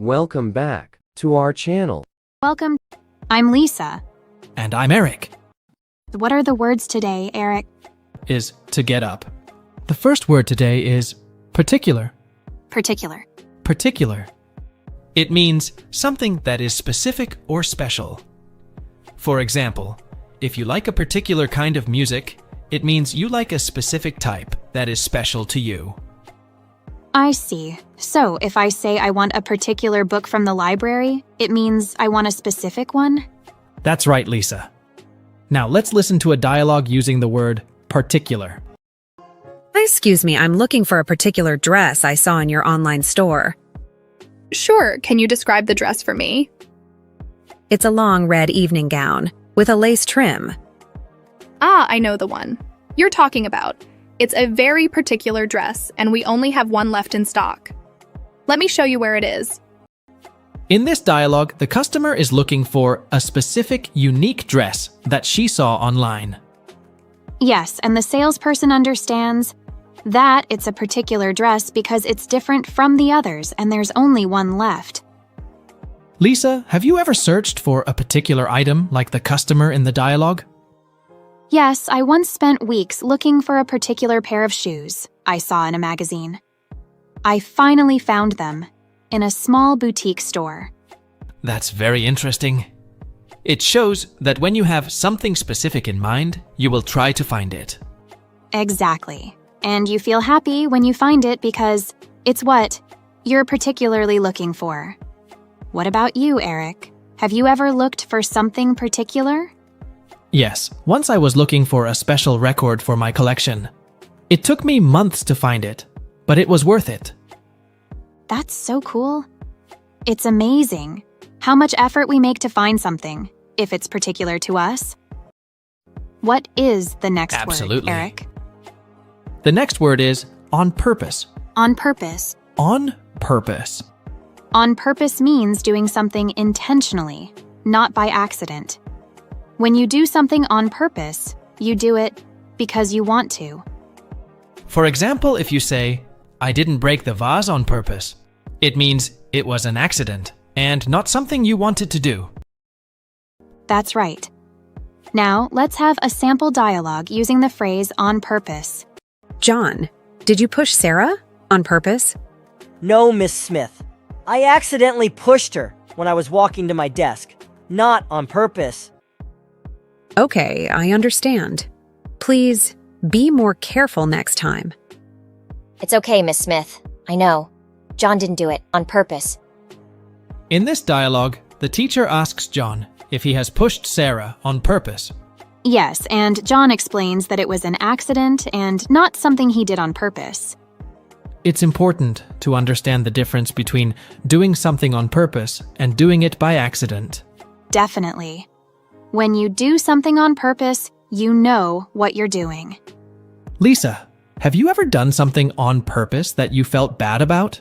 Welcome back to our channel. Welcome. I'm Lisa. And I'm Eric. What are the words today, Eric? Is to get up. The first word today is particular. Particular. Particular. It means something that is specific or special. For example, if you like a particular kind of music, it means you like a specific type that is special to you. I see. So, if I say I want a particular book from the library, it means I want a specific one? That's right, Lisa. Now let's listen to a dialogue using the word particular. Excuse me, I'm looking for a particular dress I saw in your online store. Sure, can you describe the dress for me? It's a long red evening gown with a lace trim. Ah, I know the one you're talking about. It's a very particular dress, and we only have one left in stock. Let me show you where it is. In this dialogue, the customer is looking for a specific, unique dress that she saw online. Yes, and the salesperson understands that it's a particular dress because it's different from the others and there's only one left. Lisa, have you ever searched for a particular item like the customer in the dialogue? Yes, I once spent weeks looking for a particular pair of shoes I saw in a magazine. I finally found them in a small boutique store. That's very interesting. It shows that when you have something specific in mind, you will try to find it. Exactly. And you feel happy when you find it because it's what you're particularly looking for. What about you, Eric? Have you ever looked for something particular? Yes, once I was looking for a special record for my collection. It took me months to find it, but it was worth it. That's so cool. It's amazing how much effort we make to find something, if it's particular to us. What is the next Absolutely. word, Eric? The next word is on purpose. On purpose. On purpose. On purpose means doing something intentionally, not by accident. When you do something on purpose, you do it because you want to. For example, if you say, I didn't break the vase on purpose, it means it was an accident and not something you wanted to do. That's right. Now, let's have a sample dialogue using the phrase on purpose. John, did you push Sarah on purpose? No, Miss Smith. I accidentally pushed her when I was walking to my desk. Not on purpose. Okay, I understand. Please be more careful next time. It's okay, Miss Smith. I know. John didn't do it on purpose. In this dialogue, the teacher asks John if he has pushed Sarah on purpose. Yes, and John explains that it was an accident and not something he did on purpose. It's important to understand the difference between doing something on purpose and doing it by accident. Definitely. When you do something on purpose, you know what you're doing. Lisa, have you ever done something on purpose that you felt bad about?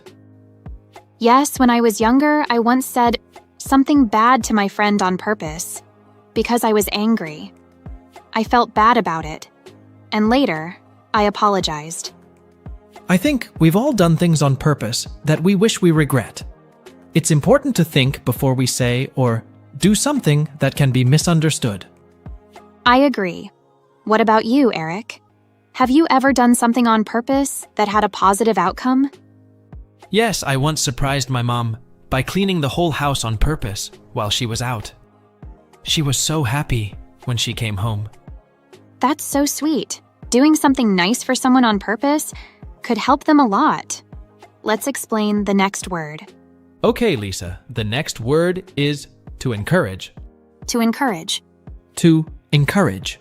Yes, when I was younger, I once said something bad to my friend on purpose because I was angry. I felt bad about it, and later, I apologized. I think we've all done things on purpose that we wish we regret. It's important to think before we say or do something that can be misunderstood. I agree. What about you, Eric? Have you ever done something on purpose that had a positive outcome? Yes, I once surprised my mom by cleaning the whole house on purpose while she was out. She was so happy when she came home. That's so sweet. Doing something nice for someone on purpose could help them a lot. Let's explain the next word. Okay, Lisa, the next word is to encourage. To encourage. To encourage.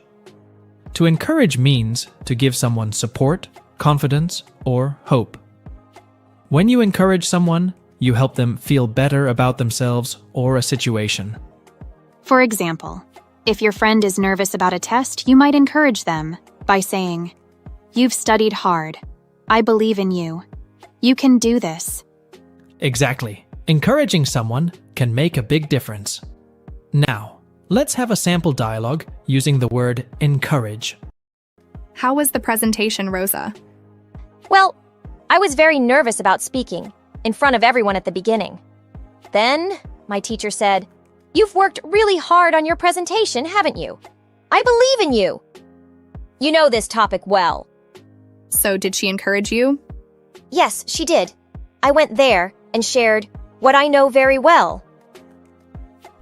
To encourage means to give someone support, confidence, or hope. When you encourage someone, you help them feel better about themselves or a situation. For example, if your friend is nervous about a test, you might encourage them by saying, "You've studied hard. I believe in you. You can do this." Exactly. Encouraging someone can make a big difference. Now, let's have a sample dialogue using the word encourage. How was the presentation, Rosa? Well, I was very nervous about speaking in front of everyone at the beginning. Then, my teacher said, "You've worked really hard on your presentation, haven't you? I believe in you. You know this topic well." So did she encourage you? Yes, she did. I went there and shared what I know very well.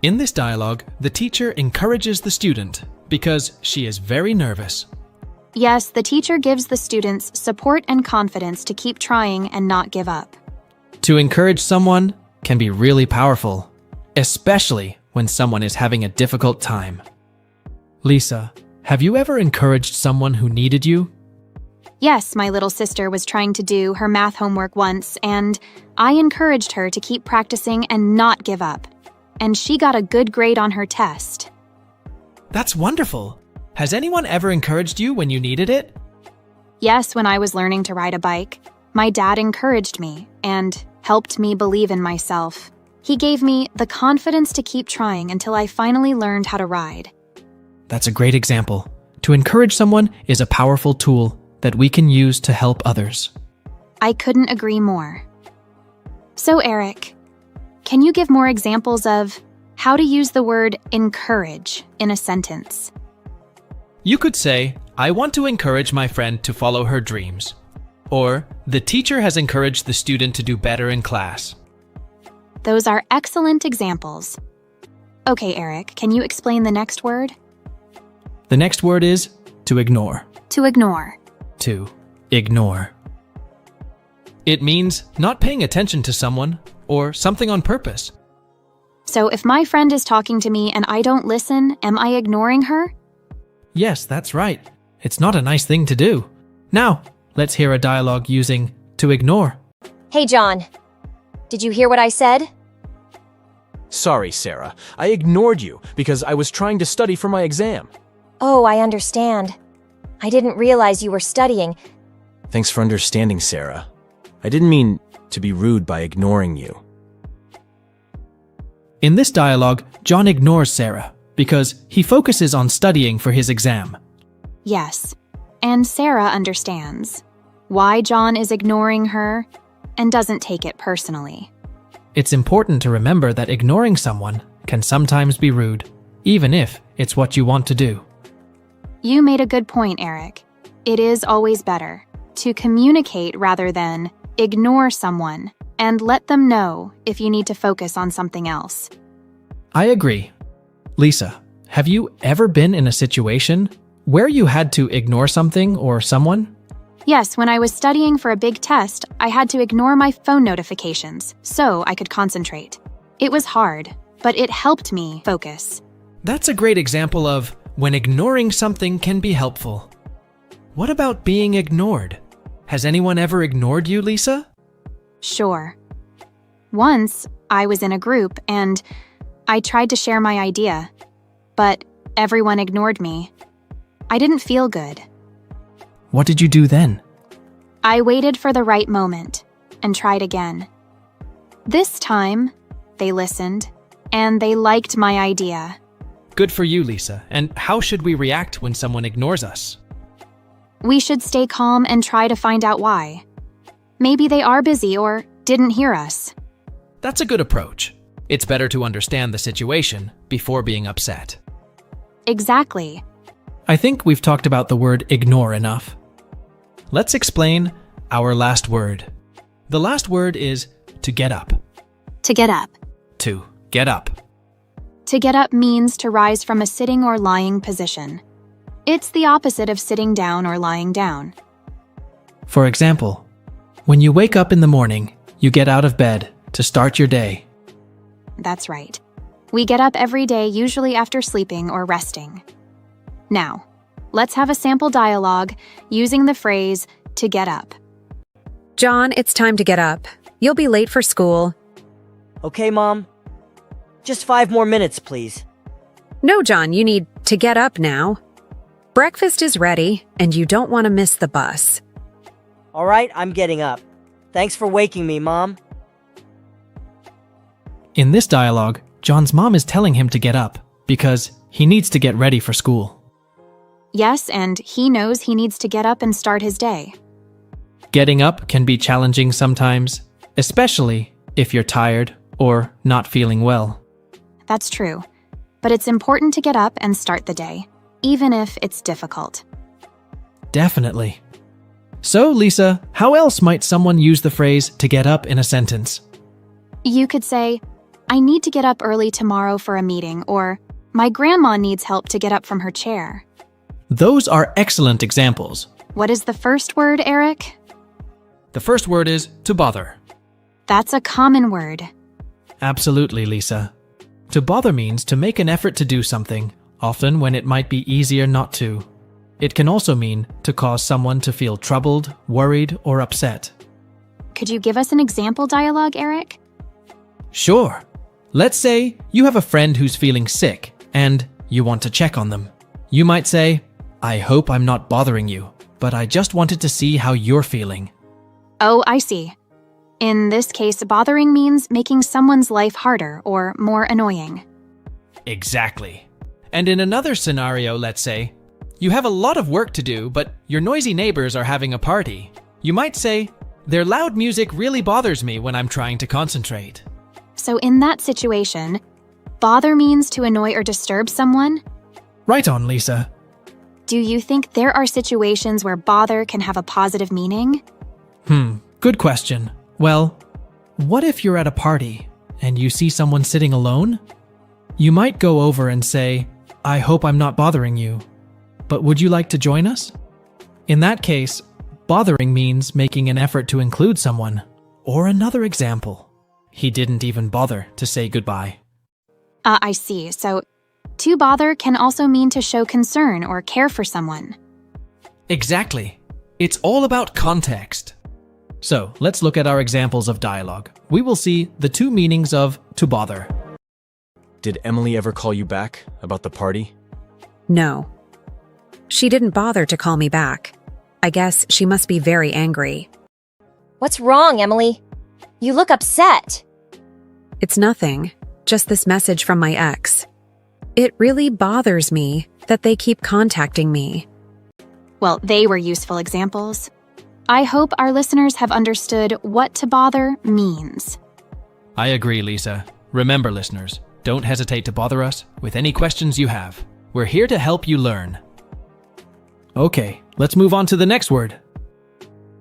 In this dialogue, the teacher encourages the student because she is very nervous. Yes, the teacher gives the students support and confidence to keep trying and not give up. To encourage someone can be really powerful, especially when someone is having a difficult time. Lisa, have you ever encouraged someone who needed you? Yes, my little sister was trying to do her math homework once, and I encouraged her to keep practicing and not give up. And she got a good grade on her test. That's wonderful. Has anyone ever encouraged you when you needed it? Yes, when I was learning to ride a bike, my dad encouraged me and helped me believe in myself. He gave me the confidence to keep trying until I finally learned how to ride. That's a great example. To encourage someone is a powerful tool that we can use to help others. I couldn't agree more. So, Eric, can you give more examples of how to use the word encourage in a sentence? You could say, "I want to encourage my friend to follow her dreams." Or, "The teacher has encouraged the student to do better in class." Those are excellent examples. Okay, Eric, can you explain the next word? The next word is to ignore. To ignore. To ignore. It means not paying attention to someone or something on purpose. So if my friend is talking to me and I don't listen, am I ignoring her? Yes, that's right. It's not a nice thing to do. Now, let's hear a dialogue using to ignore. Hey, John. Did you hear what I said? Sorry, Sarah. I ignored you because I was trying to study for my exam. Oh, I understand. I didn't realize you were studying. Thanks for understanding, Sarah. I didn't mean to be rude by ignoring you. In this dialogue, John ignores Sarah because he focuses on studying for his exam. Yes. And Sarah understands why John is ignoring her and doesn't take it personally. It's important to remember that ignoring someone can sometimes be rude, even if it's what you want to do. You made a good point, Eric. It is always better to communicate rather than ignore someone and let them know if you need to focus on something else. I agree. Lisa, have you ever been in a situation where you had to ignore something or someone? Yes, when I was studying for a big test, I had to ignore my phone notifications so I could concentrate. It was hard, but it helped me focus. That's a great example of when ignoring something can be helpful. What about being ignored? Has anyone ever ignored you, Lisa? Sure. Once, I was in a group and I tried to share my idea, but everyone ignored me. I didn't feel good. What did you do then? I waited for the right moment and tried again. This time, they listened and they liked my idea. Good for you, Lisa. And how should we react when someone ignores us? We should stay calm and try to find out why. Maybe they are busy or didn't hear us. That's a good approach. It's better to understand the situation before being upset. Exactly. I think we've talked about the word ignore enough. Let's explain our last word. The last word is to get up. To get up. To get up. To get up means to rise from a sitting or lying position. It's the opposite of sitting down or lying down. For example, when you wake up in the morning, you get out of bed to start your day. That's right. We get up every day, usually after sleeping or resting. Now, let's have a sample dialogue using the phrase to get up. John, it's time to get up. You'll be late for school. Okay, Mom. Just 5 more minutes, please. No, John, you need to get up now. Breakfast is ready, and you don't want to miss the bus. All right, I'm getting up. Thanks for waking me, Mom. In this dialogue, John's mom is telling him to get up because he needs to get ready for school. Yes, and he knows he needs to get up and start his day. Getting up can be challenging sometimes, especially if you're tired or not feeling well. That's true. But it's important to get up and start the day, even if it's difficult. Definitely. So, Lisa, how else might someone use the phrase to get up in a sentence? You could say, I need to get up early tomorrow for a meeting, or my grandma needs help to get up from her chair. Those are excellent examples. What is the first word, Eric? The first word is to bother. That's a common word. Absolutely, Lisa. To bother means to make an effort to do something, often when it might be easier not to. It can also mean to cause someone to feel troubled, worried, or upset. Could you give us an example dialogue, Eric? Sure. Let's say you have a friend who's feeling sick and you want to check on them. You might say, I hope I'm not bothering you, but I just wanted to see how you're feeling. Oh, I see. In this case, bothering means making someone's life harder or more annoying. Exactly. And in another scenario, let's say, you have a lot of work to do, but your noisy neighbors are having a party. You might say, their loud music really bothers me when I'm trying to concentrate. So in that situation, bother means to annoy or disturb someone? Right on, Lisa. Do you think there are situations where bother can have a positive meaning? Good question. Well, what if you're at a party and you see someone sitting alone? You might go over and say, I hope I'm not bothering you, but would you like to join us? In that case, bothering means making an effort to include someone. Or another example, he didn't even bother to say goodbye. I see. So, to bother can also mean to show concern or care for someone. Exactly. It's all about context. So, let's look at our examples of dialogue. We will see the two meanings of to bother. Did Emily ever call you back about the party? No. She didn't bother to call me back. I guess she must be very angry. What's wrong, Emily? You look upset. It's nothing, just this message from my ex. It really bothers me that they keep contacting me. Well, they were useful examples. I hope our listeners have understood what to bother means. I agree, Lisa. Remember, listeners, don't hesitate to bother us with any questions you have. We're here to help you learn. Okay, let's move on to the next word.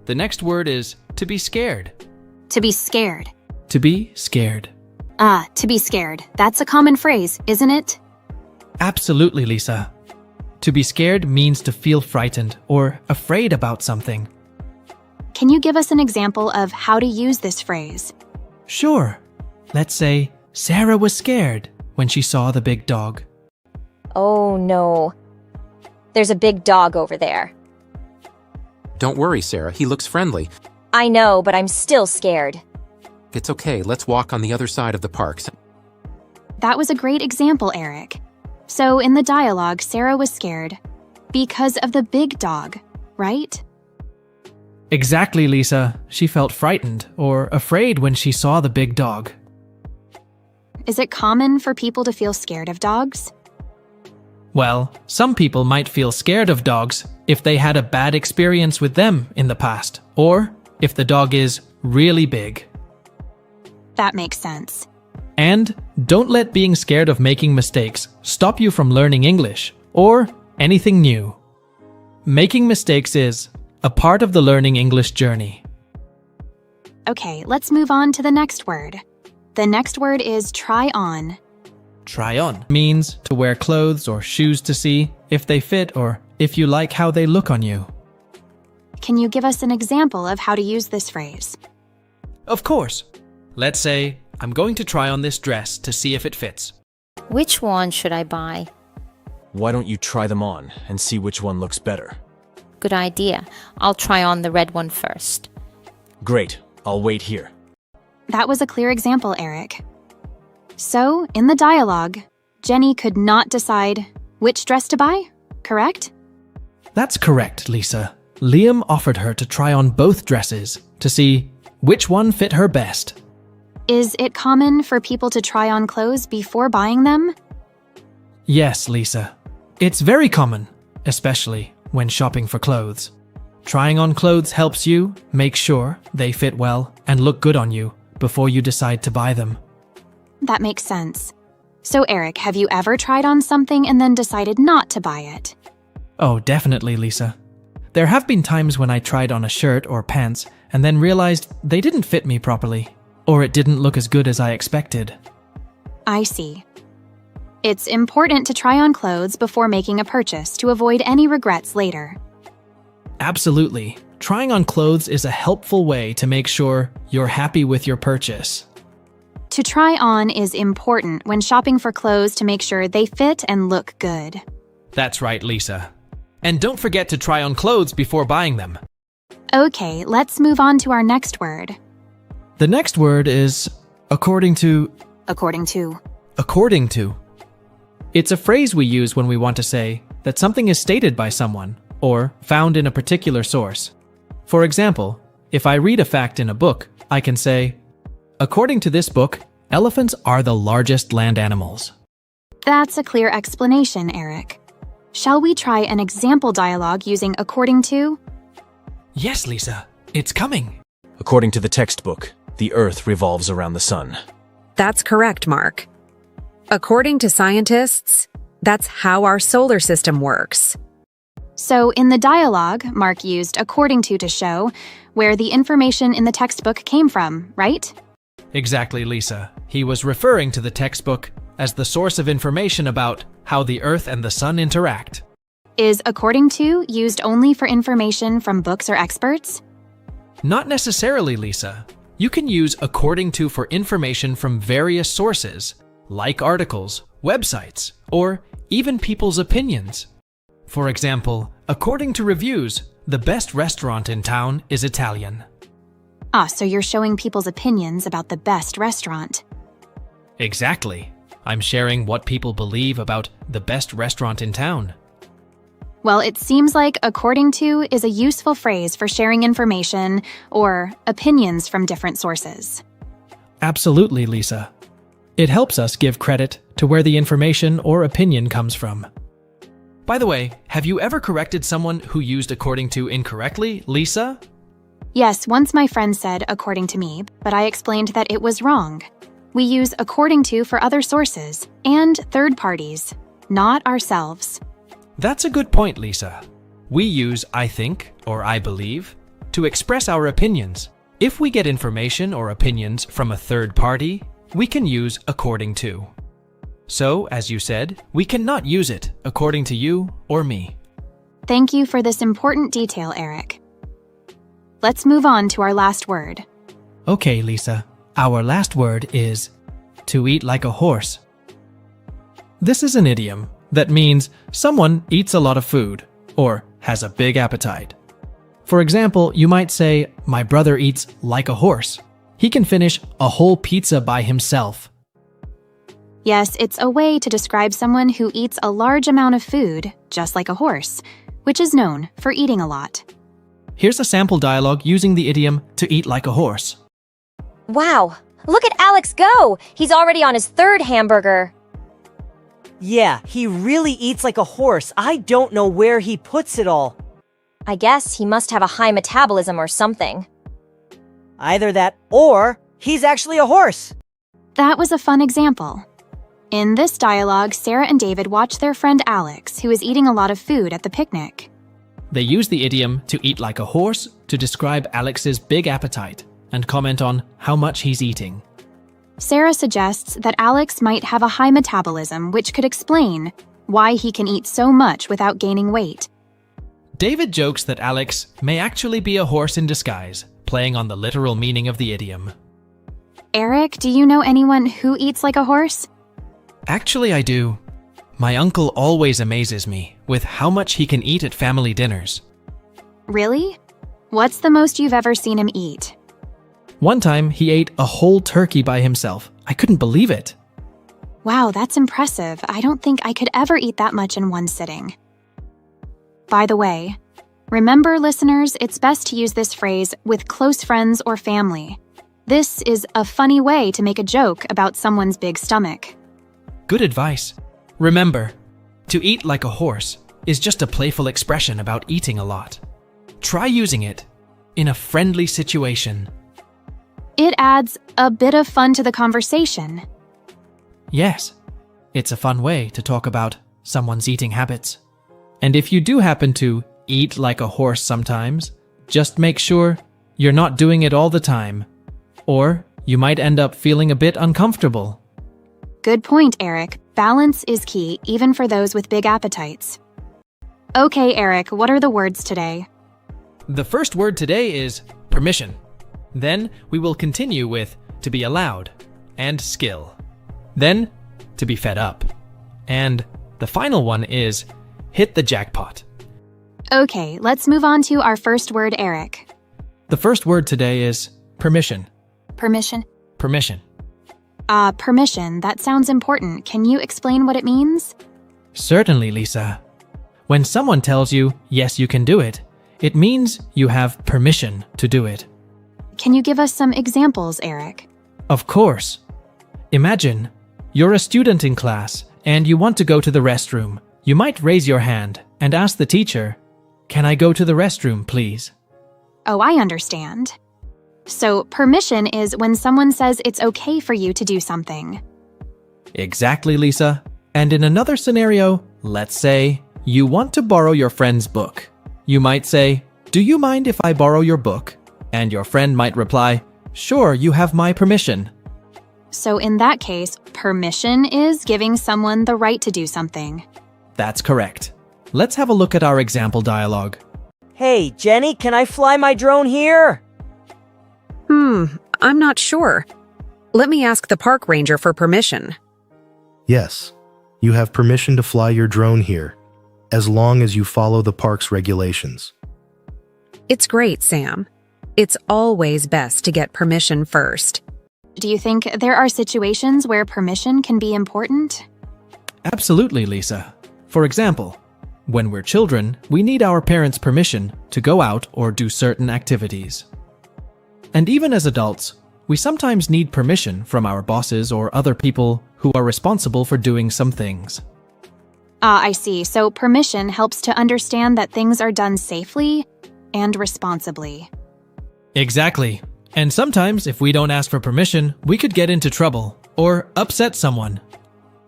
The next word is to be scared. To be scared. To be scared. To be scared. That's a common phrase, isn't it? Absolutely, Lisa. To be scared means to feel frightened or afraid about something. Can you give us an example of how to use this phrase? Sure. Let's say Sarah was scared when she saw the big dog. Oh no. There's a big dog over there. Don't worry, Sarah. He looks friendly. I know, but I'm still scared. It's okay. Let's walk on the other side of the parks. That was a great example, Eric. So in the dialogue, Sarah was scared because of the big dog, right? Exactly, Lisa. She felt frightened or afraid when she saw the big dog. Is it common for people to feel scared of dogs? Well, some people might feel scared of dogs if they had a bad experience with them in the past, or if the dog is really big. That makes sense. And don't let being scared of making mistakes stop you from learning English or anything new. Making mistakes is a part of the learning English journey. Okay, let's move on to the next word. The next word is try on. Try on means to wear clothes or shoes to see if they fit or if you like how they look on you. Can you give us an example of how to use this phrase? Of course. Let's say, I'm going to try on this dress to see if it fits. Which one should I buy? Why don't you try them on and see which one looks better? Good idea. I'll try on the red one first. Great. I'll wait here. That was a clear example, Eric. So, in the dialogue, Jenny could not decide which dress to buy, correct? That's correct, Lisa. Liam offered her to try on both dresses to see which one fit her best. Is it common for people to try on clothes before buying them? Yes, Lisa. It's very common, especially when shopping for clothes. Trying on clothes helps you make sure they fit well and look good on you before you decide to buy them. that makes sense. So, Eric, have you ever tried on something and then decided not to buy it? Oh, definitely, Lisa. There have been times when I tried on a shirt or pants and then realized they didn't fit me properly, or it didn't look as good as I expected. I see. It's important to try on clothes before making a purchase to avoid any regrets later. Absolutely. Trying on clothes is a helpful way to make sure you're happy with your purchase. To try on is important when shopping for clothes to make sure they fit and look good. That's right, Lisa. And don't forget to try on clothes before buying them. Okay, let's move on to our next word. The next word is according to. According to. According to. It's a phrase we use when we want to say that something is stated by someone or found in a particular source. For example, if I read a fact in a book, I can say, according to this book, elephants are the largest land animals. That's a clear explanation, Eric. Shall we try an example dialogue using according to? Yes, Lisa, it's coming. According to the textbook, the Earth revolves around the sun. That's correct, Mark. According to scientists, that's how our solar system works. So in the dialogue, Mark used according to show where the information in the textbook came from, right? Exactly, Lisa. He was referring to the textbook as the source of information about how the Earth and the sun interact. Is according to used only for information from books or experts? Not necessarily, Lisa. You can use according to for information from various sources, like articles, websites, or even people's opinions. For example, according to reviews, the best restaurant in town is Italian. So you're showing people's opinions about the best restaurant. Exactly. I'm sharing what people believe about the best restaurant in town. Well, it seems like according to is a useful phrase for sharing information or opinions from different sources. Absolutely, Lisa. It helps us give credit to where the information or opinion comes from. By the way, have you ever corrected someone who used according to incorrectly, Lisa? Yes, once my friend said according to me, but I explained that it was wrong. We use according to for other sources and third parties, not ourselves. That's a good point, Lisa. We use I think or I believe to express our opinions. If we get information or opinions from a third party, we can use according to. So, as you said, we cannot use it according to you or me. Thank you for this important detail, Eric. Let's move on to our last word. Okay, Lisa. Our last word is to eat like a horse. This is an idiom that means someone eats a lot of food or has a big appetite. For example, you might say, my brother eats like a horse. He can finish a whole pizza by himself. Yes, it's a way to describe someone who eats a large amount of food, just like a horse, which is known for eating a lot. Here's a sample dialogue using the idiom to eat like a horse. Wow, look at Alex go! He's already on his third hamburger. Yeah, he really eats like a horse. I don't know where he puts it all. I guess he must have a high metabolism or something. Either that or he's actually a horse. That was a fun example. In this dialogue, Sarah and David watch their friend Alex, who is eating a lot of food at the picnic. They use the idiom to eat like a horse to describe Alex's big appetite and comment on how much he's eating. Sarah suggests that Alex might have a high metabolism, which could explain why he can eat so much without gaining weight. David jokes that Alex may actually be a horse in disguise, playing on the literal meaning of the idiom. Eric, do you know anyone who eats like a horse? Actually, I do. My uncle always amazes me with how much he can eat at family dinners. Really? What's the most you've ever seen him eat? One time, he ate a whole turkey by himself. I couldn't believe it. Wow, that's impressive. I don't think I could ever eat that much in one sitting. By the way, remember, listeners, it's best to use this phrase with close friends or family. This is a funny way to make a joke about someone's big stomach. Good advice. Remember, to eat like a horse is just a playful expression about eating a lot. Try using it in a friendly situation. It adds a bit of fun to the conversation. Yes, it's a fun way to talk about someone's eating habits. And if you do happen to eat like a horse sometimes, just make sure you're not doing it all the time, or you might end up feeling a bit uncomfortable. Good point, Eric. Balance is key, even for those with big appetites. Okay, Eric, what are the words today? The first word today is permission. Then we will continue with to be allowed and skill. Then to be fed up. And the final one is hit the jackpot. Okay, let's move on to our first word, Eric. The first word today is permission. Permission. Permission. Permission, that sounds important. Can you explain what it means? Certainly, Lisa. When someone tells you, yes, you can do it, it means you have permission to do it. Can you give us some examples, Eric? Of course. Imagine you're a student in class and you want to go to the restroom. You might raise your hand and ask the teacher, "Can I go to the restroom, please?" Oh, I understand. So, permission is when someone says it's okay for you to do something. Exactly, Lisa. And in another scenario, let's say you want to borrow your friend's book. You might say, "Do you mind if I borrow your book?" And your friend might reply, "Sure, you have my permission." So in that case, permission is giving someone the right to do something. That's correct. Let's have a look at our example dialogue. Hey, Jenny, can I fly my drone here? I'm not sure. Let me ask the park ranger for permission. Yes, you have permission to fly your drone here, as long as you follow the park's regulations. It's great, Sam. It's always best to get permission first. Do you think there are situations where permission can be important? Absolutely, Lisa. For example, when we're children, we need our parents' permission to go out or do certain activities. And even as adults, we sometimes need permission from our bosses or other people who are responsible for doing some things. I see. So permission helps to understand that things are done safely and responsibly. Exactly. And sometimes, if we don't ask for permission, we could get into trouble or upset someone.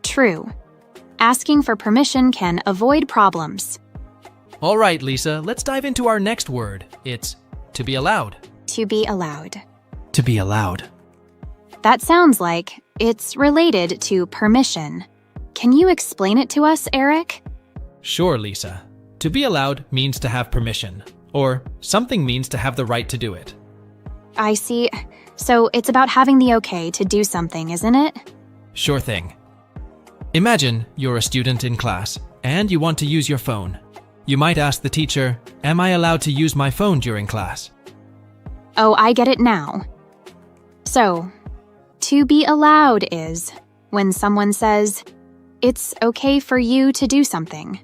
True. Asking for permission can avoid problems. All right, Lisa, let's dive into our next word. It's to be allowed. To be allowed. To be allowed. That sounds like it's related to permission. Can you explain it to us, Eric? Sure, Lisa. To be allowed means to have permission, or something means to have the right to do it. I see. So it's about having the okay to do something, isn't it? Sure thing. Imagine you're a student in class and you want to use your phone. You might ask the teacher, "Am I allowed to use my phone during class?" Oh, I get it now. So, to be allowed is when someone says, it's okay for you to do something.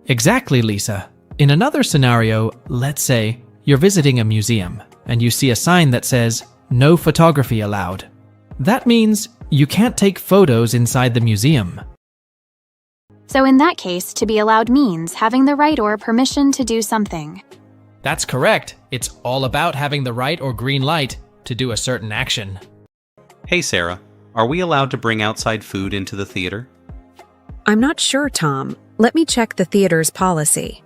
Exactly, Lisa. In another scenario, let's say you're visiting a museum and you see a sign that says, "No photography allowed." That means you can't take photos inside the museum. So in that case, to be allowed means having the right or permission to do something. That's correct. It's all about having the right or green light to do a certain action. Hey Sarah, are we allowed to bring outside food into the theater? I'm not sure, Tom. Let me check the theater's policy.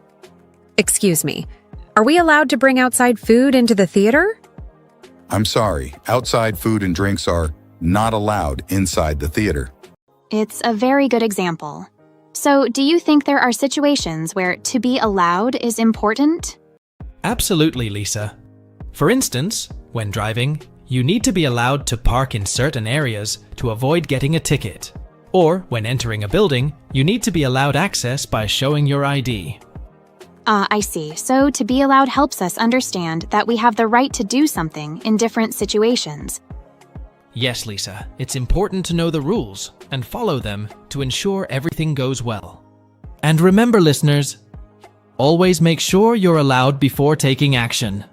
Excuse me. Are we allowed to bring outside food into the theater? I'm sorry, outside food and drinks are not allowed inside the theater. It's a very good example. So, do you think there are situations where to be allowed is important? Absolutely, Lisa. For instance, when driving, you need to be allowed to park in certain areas to avoid getting a ticket. Or when entering a building, you need to be allowed access by showing your ID. I see. So to be allowed helps us understand that we have the right to do something in different situations. Yes, Lisa, it's important to know the rules and follow them to ensure everything goes well. And remember, listeners, always make sure you're allowed before taking action.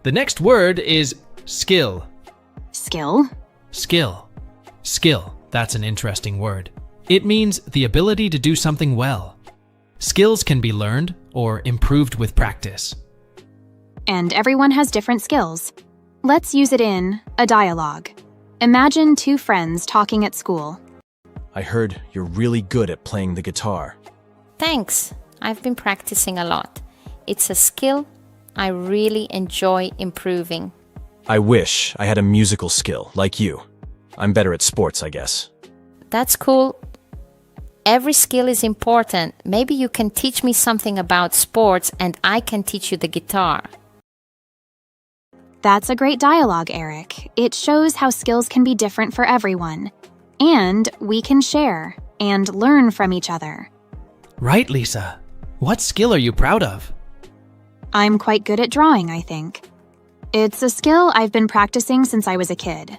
The next word is skill. Skill? Skill. Skill. That's an interesting word. It means the ability to do something well. Skills can be learned or improved with practice. And everyone has different skills. Let's use it in a dialogue. Imagine two friends talking at school. I heard you're really good at playing the guitar. Thanks. I've been practicing a lot. It's a skill I really enjoy improving. I wish I had a musical skill like you. I'm better at sports, I guess. That's cool. Every skill is important. Maybe you can teach me something about sports and I can teach you the guitar. That's a great dialogue, Eric. It shows how skills can be different for everyone. And we can share and learn from each other. Right, Lisa. What skill are you proud of? I'm quite good at drawing, I think. It's a skill I've been practicing since I was a kid.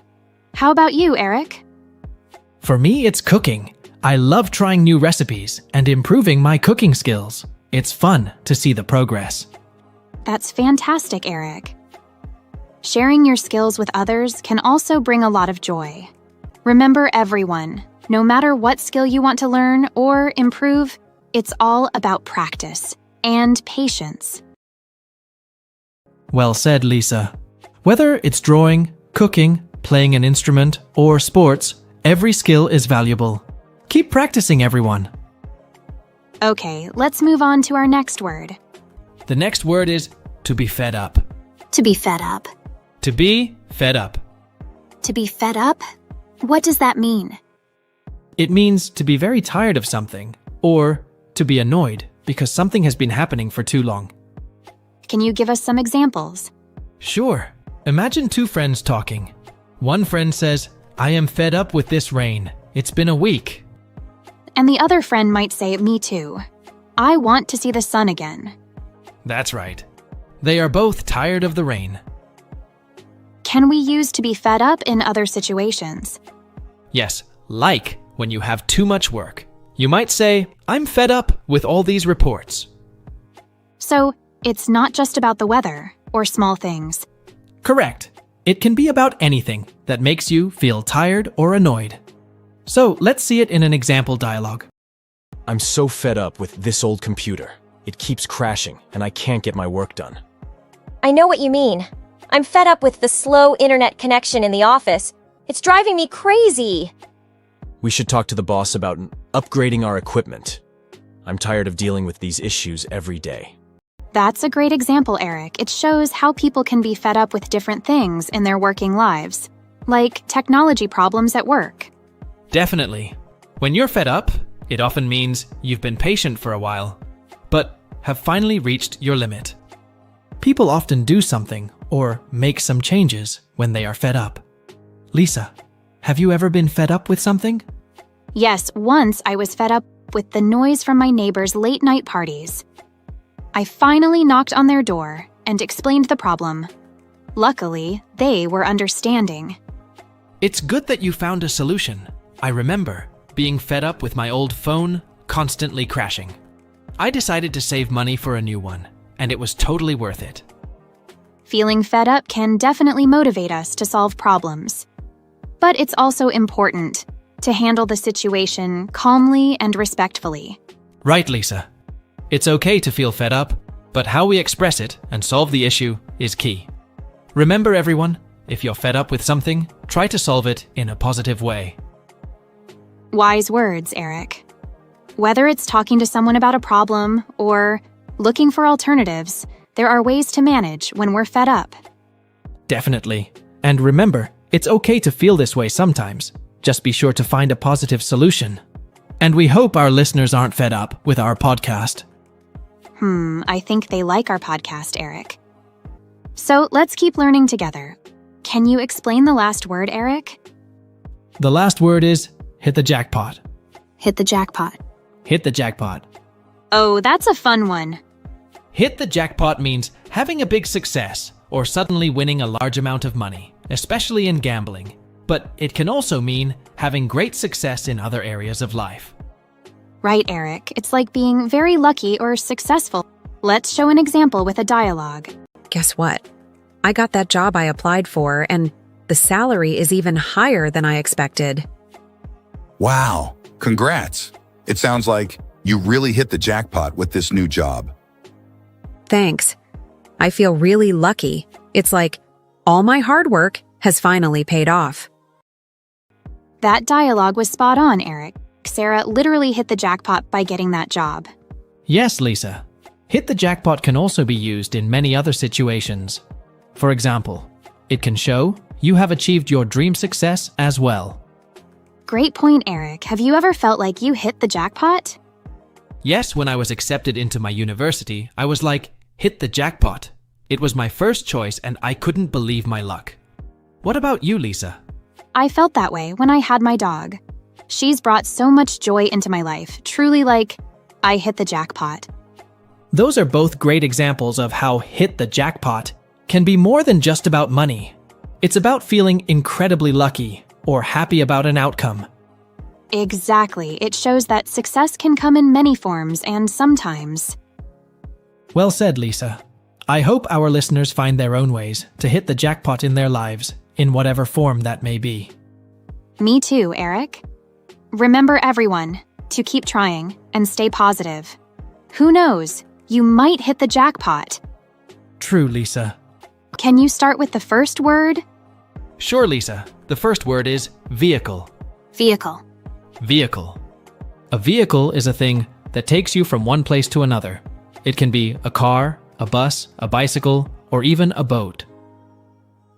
How about you, Eric? For me, it's cooking. I love trying new recipes and improving my cooking skills. It's fun to see the progress. That's fantastic, Eric. Sharing your skills with others can also bring a lot of joy. Remember, everyone, no matter what skill you want to learn or improve, it's all about practice and patience. Well said, Lisa. Whether it's drawing, cooking, playing an instrument, or sports, every skill is valuable. Keep practicing, everyone. Okay, let's move on to our next word. The next word is to be fed up. To be fed up. To be fed up. To be fed up? What does that mean? It means to be very tired of something, or to be annoyed because something has been happening for too long. Can you give us some examples? Sure. Imagine two friends talking. One friend says, "I am fed up with this rain. It's been a week." And the other friend might say, "Me too. I want to see the sun again." That's right. They are both tired of the rain. Can we use to be fed up in other situations? Yes, like when you have too much work. You might say, "I'm fed up with all these reports." So, it's not just about the weather or small things. Correct. It can be about anything that makes you feel tired or annoyed. So let's see it in an example dialogue. I'm so fed up with this old computer. It keeps crashing, and I can't get my work done. I know what you mean. I'm fed up with the slow internet connection in the office. It's driving me crazy. We should talk to the boss about upgrading our equipment. I'm tired of dealing with these issues every day. That's a great example, Eric. It shows how people can be fed up with different things in their working lives, like technology problems at work. Definitely. When you're fed up, it often means you've been patient for a while, but have finally reached your limit. People often do something or make some changes when they are fed up. Lisa, have you ever been fed up with something? Yes, once I was fed up with the noise from my neighbors' late-night parties. I finally knocked on their door and explained the problem. Luckily, they were understanding. It's good that you found a solution. I remember being fed up with my old phone constantly crashing. I decided to save money for a new one, and it was totally worth it. Feeling fed up can definitely motivate us to solve problems. But it's also important to handle the situation calmly and respectfully. Right, Lisa. It's okay to feel fed up, but how we express it and solve the issue is key. Remember, everyone, if you're fed up with something, try to solve it in a positive way. Wise words, Eric. Whether it's talking to someone about a problem or looking for alternatives, there are ways to manage when we're fed up. Definitely. And remember, it's okay to feel this way sometimes. Just be sure to find a positive solution. And we hope our listeners aren't fed up with our podcast. I think they like our podcast, Eric. So let's keep learning together. Can you explain the last word, Eric? The last word is hit the jackpot. Hit the jackpot. Hit the jackpot. Oh, that's a fun one. Hit the jackpot means having a big success or suddenly winning a large amount of money, especially in gambling. But it can also mean having great success in other areas of life. Right, Eric. It's like being very lucky or successful. Let's show an example with a dialogue. Guess what? I got that job I applied for, and the salary is even higher than I expected. Wow, congrats. It sounds like you really hit the jackpot with this new job. Thanks. I feel really lucky. It's like all my hard work has finally paid off. That dialogue was spot on, Eric. Sarah literally hit the jackpot by getting that job. Yes, Lisa. Hit the jackpot can also be used in many other situations. For example, it can show you have achieved your dream success as well. Great point, Eric. Have you ever felt like you hit the jackpot? Yes, when I was accepted into my university, I was like, hit the jackpot. It was my first choice and I couldn't believe my luck. What about you, Lisa? I felt that way when I had my dog. She's brought so much joy into my life, truly like, I hit the jackpot. Those are both great examples of how hit the jackpot can be more than just about money. It's about feeling incredibly lucky or happy about an outcome. Exactly. It shows that success can come in many forms and sometimes. Well said, Lisa. I hope our listeners find their own ways to hit the jackpot in their lives, in whatever form that may be. Me too, Eric. Remember, everyone, to keep trying and stay positive. Who knows? You might hit the jackpot. True, Lisa. Can you start with the first word? Sure, Lisa. The first word is vehicle. Vehicle. Vehicle. A vehicle is a thing that takes you from one place to another. It can be a car, a bus, a bicycle, or even a boat.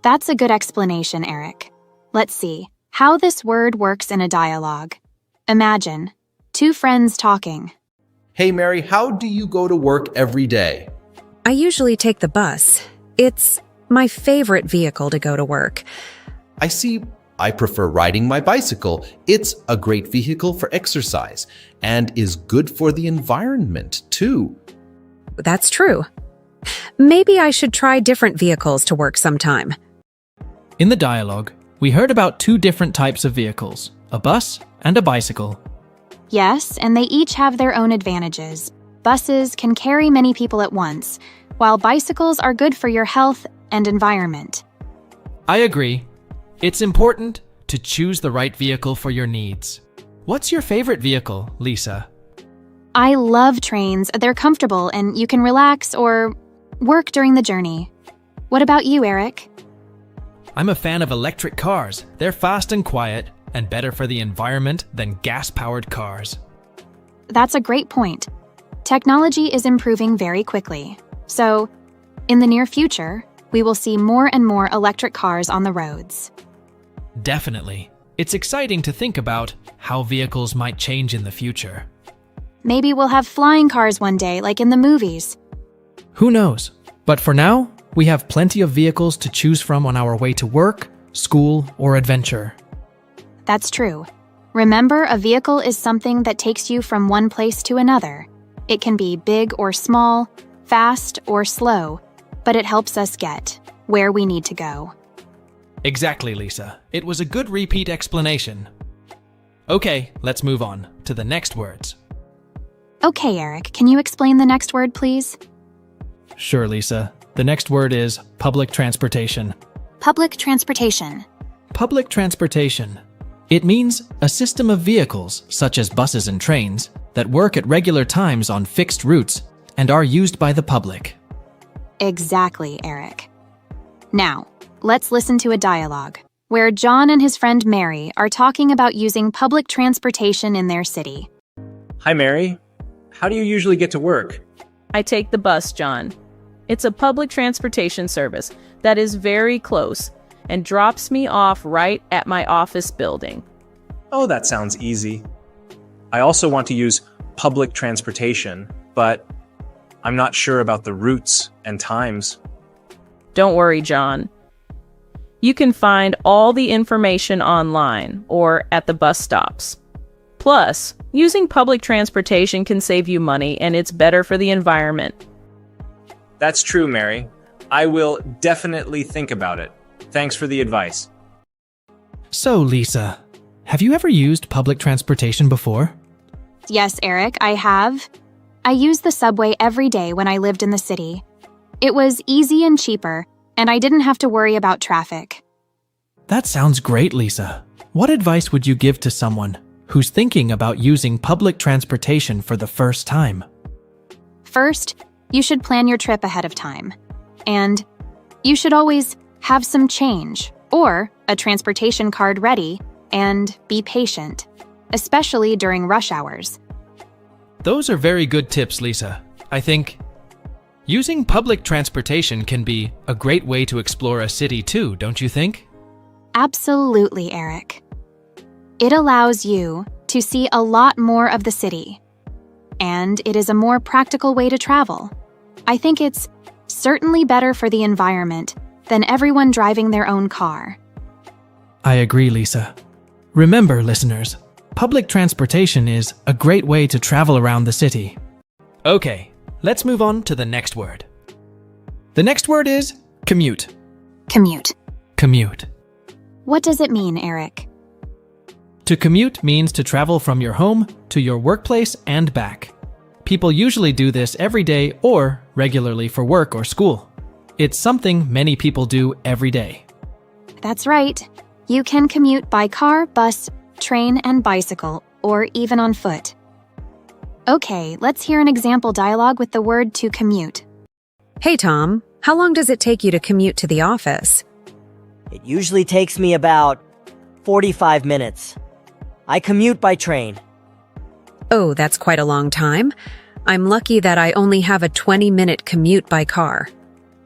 That's a good explanation, Eric. Let's see how this word works in a dialogue. Imagine two friends talking. Hey, Mary, how do you go to work every day? I usually take the bus. It's my favorite vehicle to go to work. I see. I prefer riding my bicycle. It's a great vehicle for exercise and is good for the environment, too. That's true. Maybe I should try different vehicles to work sometime. In the dialogue, we heard about two different types of vehicles, a bus and a bicycle. Yes, and they each have their own advantages. Buses can carry many people at once, while bicycles are good for your health and environment. I agree. It's important to choose the right vehicle for your needs. What's your favorite vehicle, Lisa? I love trains. They're comfortable and you can relax or work during the journey. What about you, Eric? I'm a fan of electric cars. They're fast and quiet and better for the environment than gas-powered cars. That's a great point. Technology is improving very quickly. So, in the near future, we will see more and more electric cars on the roads. Definitely. It's exciting to think about how vehicles might change in the future. Maybe we'll have flying cars one day, like in the movies. Who knows? But for now, we have plenty of vehicles to choose from on our way to work, school, or adventure. That's true. Remember, a vehicle is something that takes you from one place to another. It can be big or small, fast or slow, but it helps us get where we need to go. Exactly, Lisa. It was a good repeat explanation. Okay, let's move on to the next words. Okay, Eric, can you explain the next word, please? Sure, Lisa. The next word is public transportation. Public transportation. Public transportation. It means a system of vehicles, such as buses and trains, that work at regular times on fixed routes and are used by the public. Exactly, Eric. Now, let's listen to a dialogue where John and his friend Mary are talking about using public transportation in their city. Hi, Mary. How do you usually get to work? I take the bus, John. It's a public transportation service that is very close and drops me off right at my office building. Oh, that sounds easy. I also want to use public transportation, but I'm not sure about the routes and times. Don't worry, John. You can find all the information online or at the bus stops. Plus, using public transportation can save you money and it's better for the environment. That's true, Mary. I will definitely think about it. Thanks for the advice. So, Lisa, have you ever used public transportation before? Yes, Eric, I have. I use the subway every day when I lived in the city. It was easy and cheaper, and I didn't have to worry about traffic. That sounds great, Lisa. What advice would you give to someone who's thinking about using public transportation for the first time? First, you should plan your trip ahead of time. And you should always have some change or a transportation card ready and be patient, especially during rush hours. Those are very good tips, Lisa. I think using public transportation can be a great way to explore a city too, don't you think? Absolutely, Eric. It allows you to see a lot more of the city, and it is a more practical way to travel. I think it's certainly better for the environment than everyone driving their own car. I agree, Lisa. Remember, listeners, public transportation is a great way to travel around the city. Okay, let's move on to the next word. The next word is commute. Commute. Commute. What does it mean, Eric? To commute means to travel from your home to your workplace and back. People usually do this every day or regularly for work or school. It's something many people do every day. That's right. You can commute by car, bus, train, and bicycle, or even on foot. Okay, let's hear an example dialogue with the word to commute. Hey, Tom, how long does it take you to commute to the office? It usually takes me about 45 minutes. I commute by train. Oh, that's quite a long time. I'm lucky that I only have a 20-minute commute by car.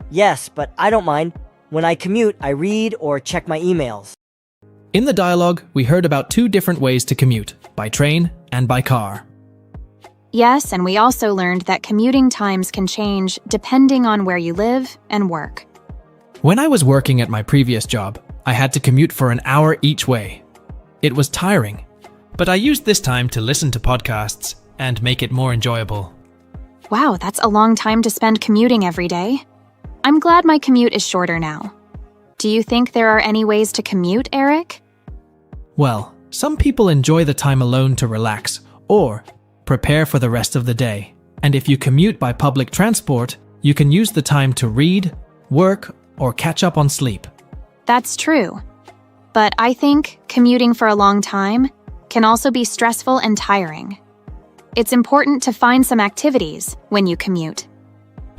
Yes, but I don't mind. When I commute, I read or check my emails. In the dialogue, we heard about two different ways to commute, by train and by car. Yes, and we also learned that commuting times can change depending on where you live and work. When I was working at my previous job, I had to commute for an hour each way. It was tiring, but I used this time to listen to podcasts and make it more enjoyable. Wow, that's a long time to spend commuting every day. I'm glad my commute is shorter now. Do you think there are any ways to commute, Eric? Well, some people enjoy the time alone to relax or prepare for the rest of the day. And if you commute by public transport, you can use the time to read, work, or catch up on sleep. That's true. But I think commuting for a long time can also be stressful and tiring. It's important to find some activities when you commute.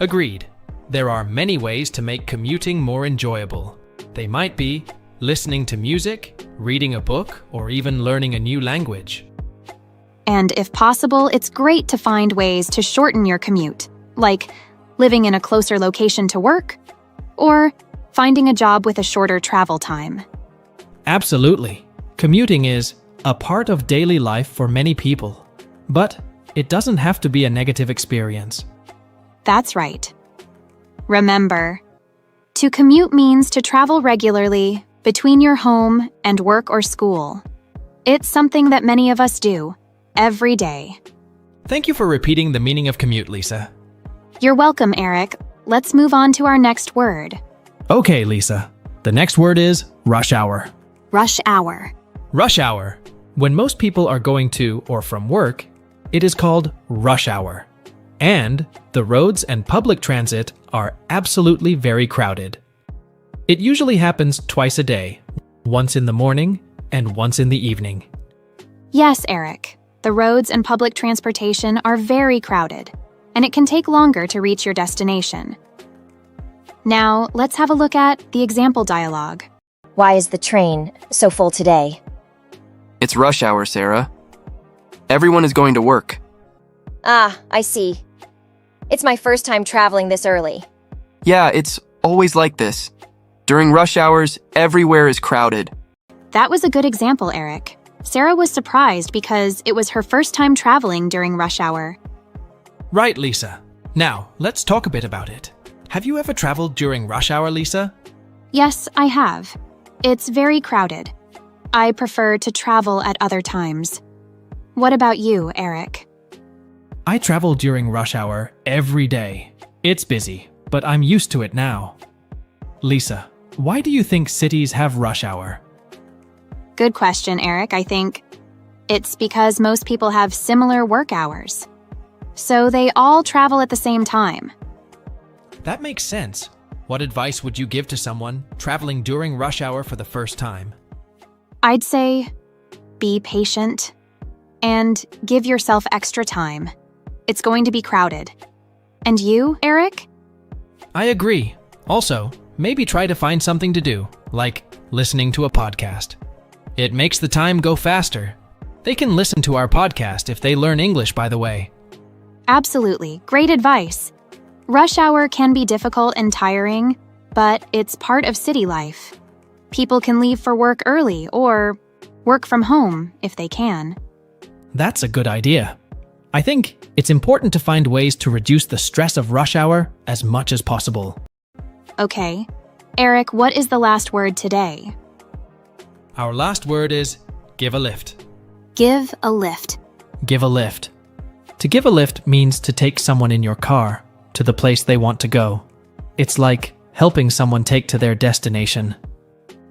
Agreed. There are many ways to make commuting more enjoyable. They might be listening to music, reading a book, or even learning a new language. And if possible, it's great to find ways to shorten your commute, like living in a closer location to work, or finding a job with a shorter travel time. Absolutely. Commuting is a part of daily life for many people, but it doesn't have to be a negative experience. That's right. Remember, to commute means to travel regularly between your home and work or school. It's something that many of us do every day. Thank you for repeating the meaning of commute, Lisa. You're welcome, Eric. Let's move on to our next word. Okay, Lisa. The next word is rush hour. Rush hour. Rush hour. When most people are going to or from work, it is called rush hour. And the roads and public transit are absolutely very crowded. It usually happens twice a day, once in the morning and once in the evening. Yes, Eric. The roads and public transportation are very crowded, and it can take longer to reach your destination. Now, let's have a look at the example dialogue. Why is the train so full today? It's rush hour, Sarah. Everyone is going to work. Ah, I see. It's my first time traveling this early. Yeah, it's always like this. During rush hours, everywhere is crowded. That was a good example, Eric. Sarah was surprised because it was her first time traveling during rush hour. Right, Lisa. Now, let's talk a bit about it. Have you ever traveled during rush hour, Lisa? Yes, I have. It's very crowded. I prefer to travel at other times. What about you, Eric? I travel during rush hour every day. It's busy, but I'm used to it now. Lisa, why do you think cities have rush hour? Good question, Eric. I think it's because most people have similar work hours. So they all travel at the same time. That makes sense. What advice would you give to someone traveling during rush hour for the first time? I'd say be patient and give yourself extra time. It's going to be crowded. And you, Eric? I agree. Also, maybe try to find something to do, like listening to a podcast. It makes the time go faster. They can listen to our podcast if they learn English, by the way. Absolutely. Great advice. Rush hour can be difficult and tiring, but it's part of city life. People can leave for work early or work from home if they can. That's a good idea. I think it's important to find ways to reduce the stress of rush hour as much as possible. Okay. Eric, what is the last word today? Our last word is give a lift. Give a lift. Give a lift. To give a lift means to take someone in your car to the place they want to go. It's like helping someone take to their destination.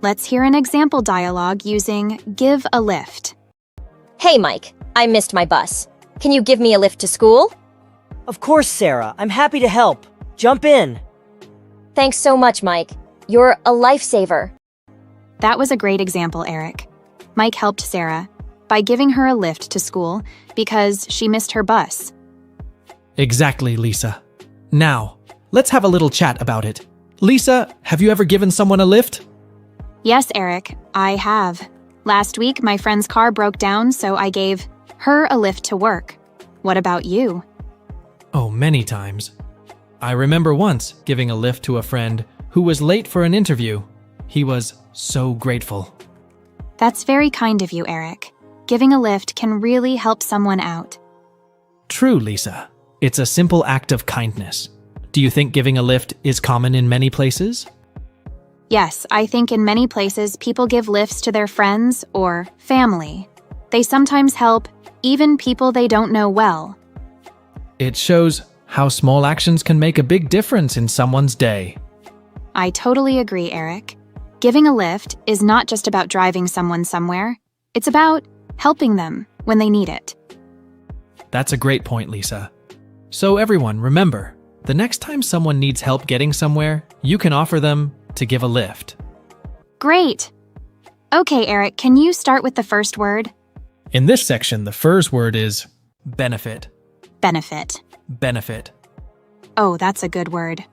Let's hear an example dialogue using give a lift. Hey, Mike, I missed my bus. Can you give me a lift to school? Of course, Sarah. I'm happy to help. Jump in. Thanks so much, Mike. You're a lifesaver. That was a great example, Eric. Mike helped Sarah by giving her a lift to school because she missed her bus. Exactly, Lisa. Now, let's have a little chat about it. Lisa, have you ever given someone a lift? Yes, Eric, I have. Last week, my friend's car broke down, so I gave her a lift to work. What about you? Oh, many times. I remember once giving a lift to a friend who was late for an interview. He was so grateful. That's very kind of you, Eric. Giving a lift can really help someone out. True, Lisa. It's a simple act of kindness. Do you think giving a lift is common in many places? Yes, I think in many places people give lifts to their friends or family. They sometimes help even people they don't know well. It shows how small actions can make a big difference in someone's day. I totally agree, Eric. Giving a lift is not just about driving someone somewhere. It's about helping them when they need it. That's a great point, Lisa. So everyone, remember, the next time someone needs help getting somewhere, you can offer them to give a lift. Great! Okay, Eric, can you start with the first word? In this section, the first word is benefit. Benefit. Benefit. Oh, that's a good word.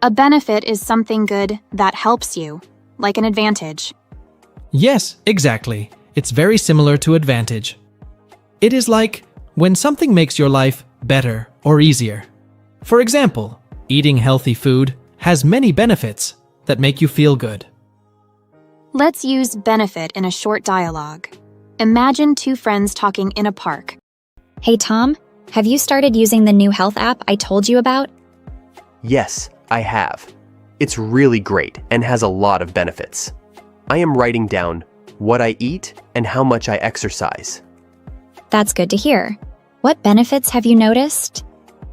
A benefit is something good that helps you, like an advantage. Yes, exactly. It's very similar to advantage. It is like when something makes your life better or easier. For example, eating healthy food has many benefits that make you feel good. Let's use benefit in a short dialogue. Imagine two friends talking in a park. Hey Tom, have you started using the new health app I told you about? Yes, I have. It's really great and has a lot of benefits. I am writing down what I eat and how much I exercise. That's good to hear. What benefits have you noticed?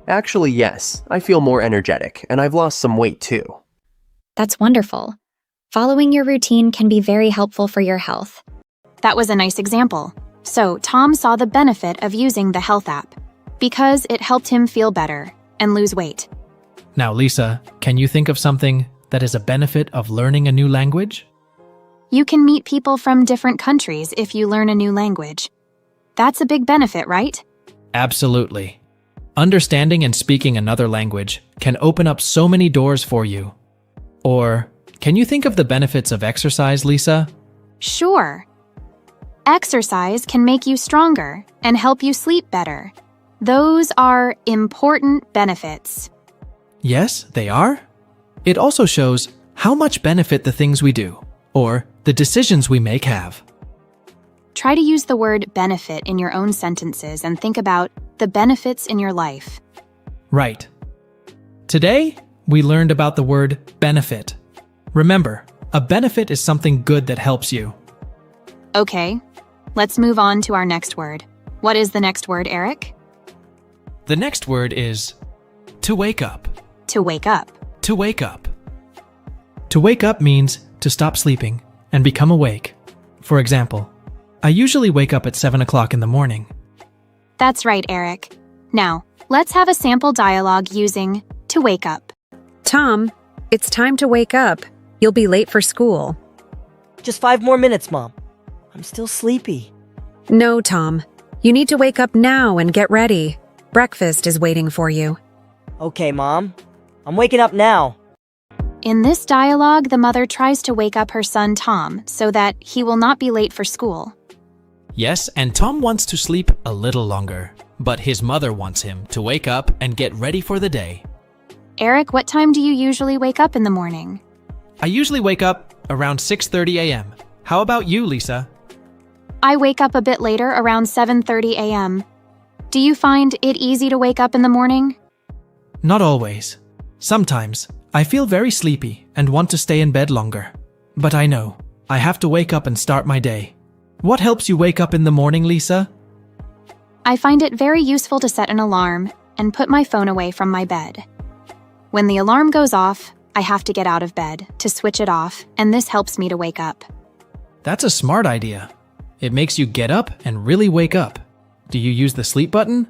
Actually, yes, I feel more energetic and I've lost some weight too. That's wonderful. Following your routine can be very helpful for your health. That was a nice example. So, Tom saw the benefit of using the health app because it helped him feel better and lose weight. Now, Lisa, can you think of something that is a benefit of learning a new language? You can meet people from different countries if you learn a new language. That's a big benefit, right? Absolutely. Understanding and speaking another language can open up so many doors for you. Or, can you think of the benefits of exercise, Lisa? Sure. Exercise can make you stronger and help you sleep better. Those are important benefits. Yes, they are. It also shows how much benefit the things we do, or the decisions we make have. Try to use the word benefit in your own sentences and think about the benefits in your life. Right. Today, we learned about the word benefit. Remember, a benefit is something good that helps you. Okay, let's move on to our next word. What is the next word, Eric? The next word is to wake up. To wake up. To wake up. To wake up means to stop sleeping and become awake. For example, I usually wake up at 7 o'clock in the morning. That's right, Eric. Now, let's have a sample dialogue using to wake up. Tom, it's time to wake up. You'll be late for school. Just 5 more minutes, Mom. I'm still sleepy. No, Tom. You need to wake up now and get ready. Breakfast is waiting for you. Okay, Mom. I'm waking up now. In this dialogue, the mother tries to wake up her son Tom so that he will not be late for school. Yes, and Tom wants to sleep a little longer, but his mother wants him to wake up and get ready for the day. Eric, what time do you usually wake up in the morning? I usually wake up around 6:30 a.m. How about you, Lisa? I wake up a bit later, around 7:30 a.m. Do you find it easy to wake up in the morning? Not always. Sometimes I feel very sleepy and want to stay in bed longer. But I know I have to wake up and start my day. What helps you wake up in the morning, Lisa? I find it very useful to set an alarm and put my phone away from my bed. When the alarm goes off, I have to get out of bed to switch it off, and this helps me to wake up. That's a smart idea. It makes you get up and really wake up. Do you use the sleep button?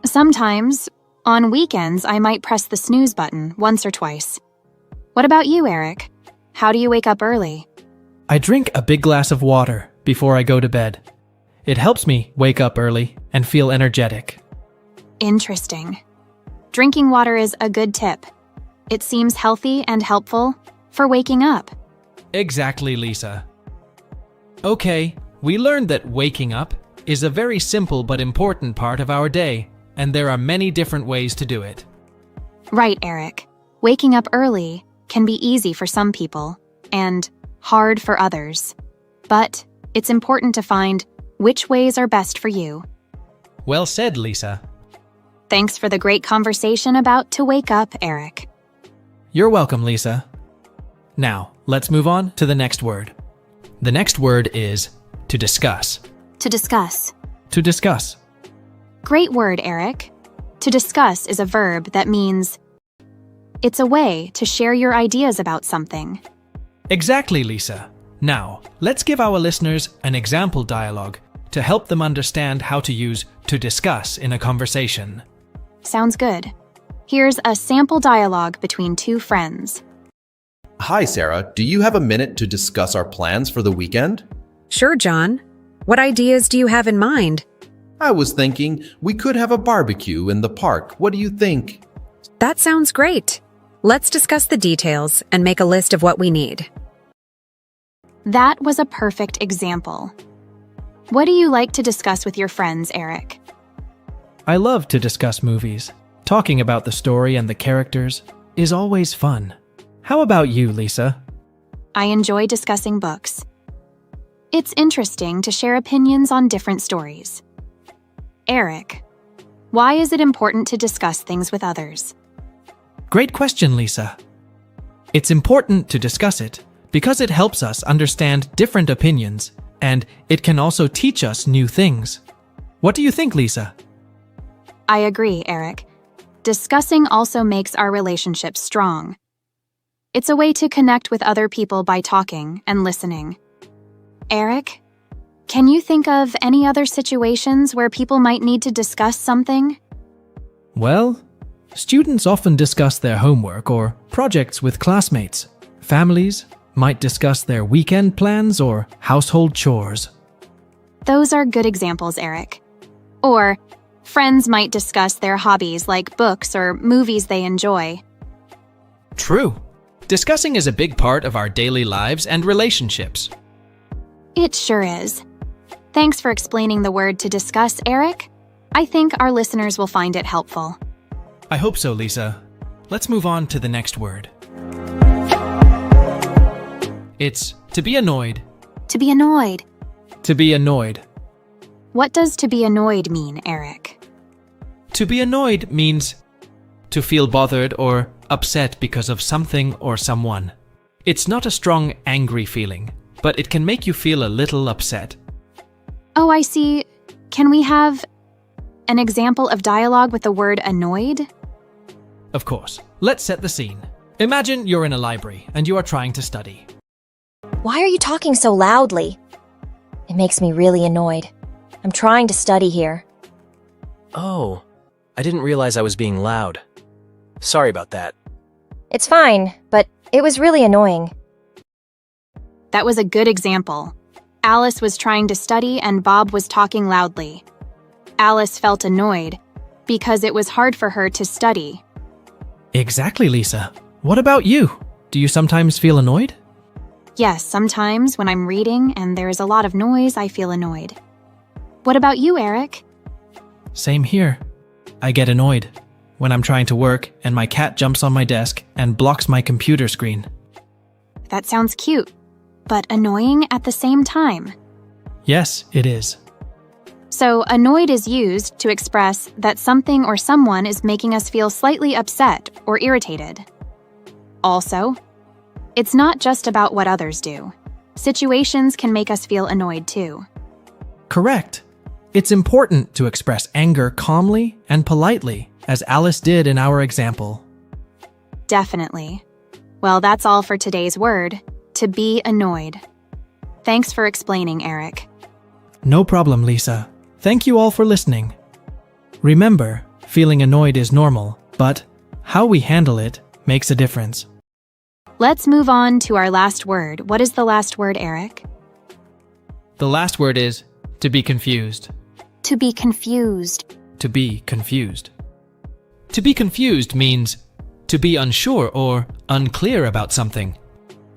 Sometimes, on weekends, I might press the snooze button once or twice. What about you, Eric? How do you wake up early? I drink a big glass of water before I go to bed. It helps me wake up early and feel energetic. Interesting. Drinking water is a good tip. It seems healthy and helpful for waking up. Exactly, Lisa. Okay, we learned that waking up is a very simple but important part of our day, and there are many different ways to do it. Right, Eric. Waking up early can be easy for some people and hard for others. But it's important to find which ways are best for you. Well said, Lisa. Thanks for the great conversation about to wake up, Eric. You're welcome, Lisa. Now, let's move on to the next word. The next word is to discuss. To discuss. To discuss. Great word, Eric. To discuss is a verb that means it's a way to share your ideas about something. Exactly, Lisa. Now, let's give our listeners an example dialogue to help them understand how to use to discuss in a conversation. Sounds good. Here's a sample dialogue between two friends. Hi, Sarah. Do you have a minute to discuss our plans for the weekend? Sure, John. What ideas do you have in mind? I was thinking we could have a barbecue in the park. What do you think? That sounds great. Let's discuss the details and make a list of what we need. That was a perfect example. What do you like to discuss with your friends, Eric? I love to discuss movies. Talking about the story and the characters is always fun. How about you, Lisa? I enjoy discussing books. It's interesting to share opinions on different stories. Eric, why is it important to discuss things with others? Great question, Lisa. It's important to discuss it because it helps us understand different opinions, and it can also teach us new things. What do you think, Lisa? I agree, Eric. Discussing also makes our relationship strong. It's a way to connect with other people by talking and listening. Eric, can you think of any other situations where people might need to discuss something? Well, students often discuss their homework or projects with classmates. Families might discuss their weekend plans or household chores. Those are good examples, Eric. Or, friends might discuss their hobbies like books or movies they enjoy. True. Discussing is a big part of our daily lives and relationships. It sure is. Thanks for explaining the word to discuss, Eric. I think our listeners will find it helpful. I hope so, Lisa. Let's move on to the next word. It's to be annoyed. To be annoyed. To be annoyed. What does to be annoyed mean, Eric? To be annoyed means to feel bothered or upset because of something or someone. It's not a strong, angry feeling, but it can make you feel a little upset. Oh, I see. Can we have an example of dialogue with the word annoyed? Of course. Let's set the scene. Imagine you're in a library and you are trying to study. Why are you talking so loudly? It makes me really annoyed. I'm trying to study here. Oh, I didn't realize I was being loud. Sorry about that. It's fine, but it was really annoying. That was a good example. Alice was trying to study and Bob was talking loudly. Alice felt annoyed because it was hard for her to study. Exactly, Lisa. What about you? do you sometimes feel annoyed? Yes, sometimes when I'm reading and there is a lot of noise, I feel annoyed. What about you, Eric? Same here. I get annoyed when I'm trying to work and my cat jumps on my desk and blocks my computer screen. That sounds cute, but annoying at the same time. Yes, it is. So, annoyed is used to express that something or someone is making us feel slightly upset or irritated. Also, it's not just about what others do. Situations can make us feel annoyed too. Correct. It's important to express anger calmly and politely, as Alice did in our example. Definitely. Well, that's all for today's word, to be annoyed. Thanks for explaining, Eric. No problem, Lisa. Thank you all for listening. Remember, feeling annoyed is normal, but how we handle it makes a difference. Let's move on to our last word. What is the last word, Eric? The last word is to be confused. To be confused. To be confused. To be confused means to be unsure or unclear about something.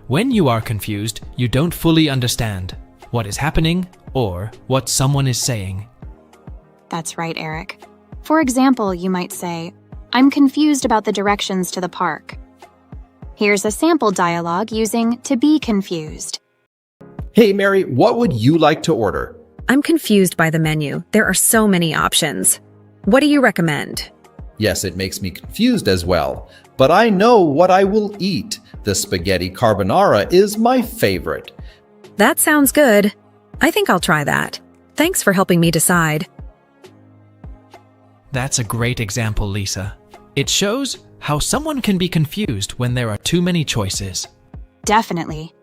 When you are confused, you don't fully understand what is happening or what someone is saying. That's right, Eric. For example, you might say, I'm confused about the directions to the park. Here's a sample dialogue using to be confused. Hey, Mary, what would you like to order? I'm confused by the menu. There are so many options. What do you recommend? Yes, it makes me confused as well, but I know what I will eat. The spaghetti carbonara is my favorite. That sounds good. I think I'll try that. Thanks for helping me decide. That's a great example, Lisa. It shows how someone can be confused when there are too many choices. Definitely.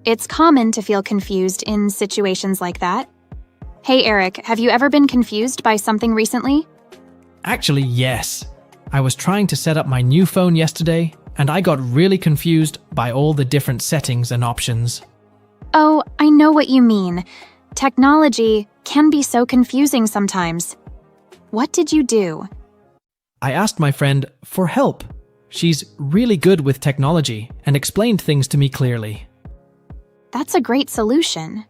It's common to feel confused in situations like that. Hey, Eric, have you ever been confused by something recently? Actually, yes. I was trying to set up my new phone yesterday, and I got really confused by all the different settings and options. Oh, I know what you mean. Technology can be so confusing sometimes. What did you do? I asked my friend for help. She's really good with technology and explained things to me clearly. That's a great solution.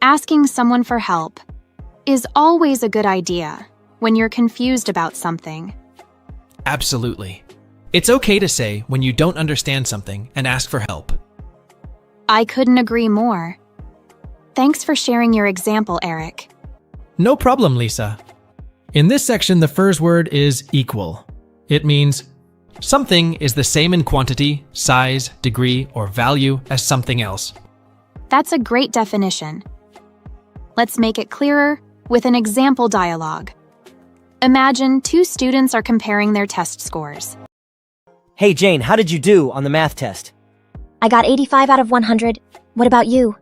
Asking someone for help is always a good idea when you're confused about something. Absolutely. It's okay to say when you don't understand something and ask for help. I couldn't agree more. Thanks for sharing your example, Eric. No problem, Lisa. In this section, the first word is equal. It means something is the same in quantity, size, degree, or value as something else. That's a great definition. Let's make it clearer with an example dialogue. Imagine two students are comparing their test scores. Hey Jane, how did you do on the math test? I got 85 out of 100. What about you?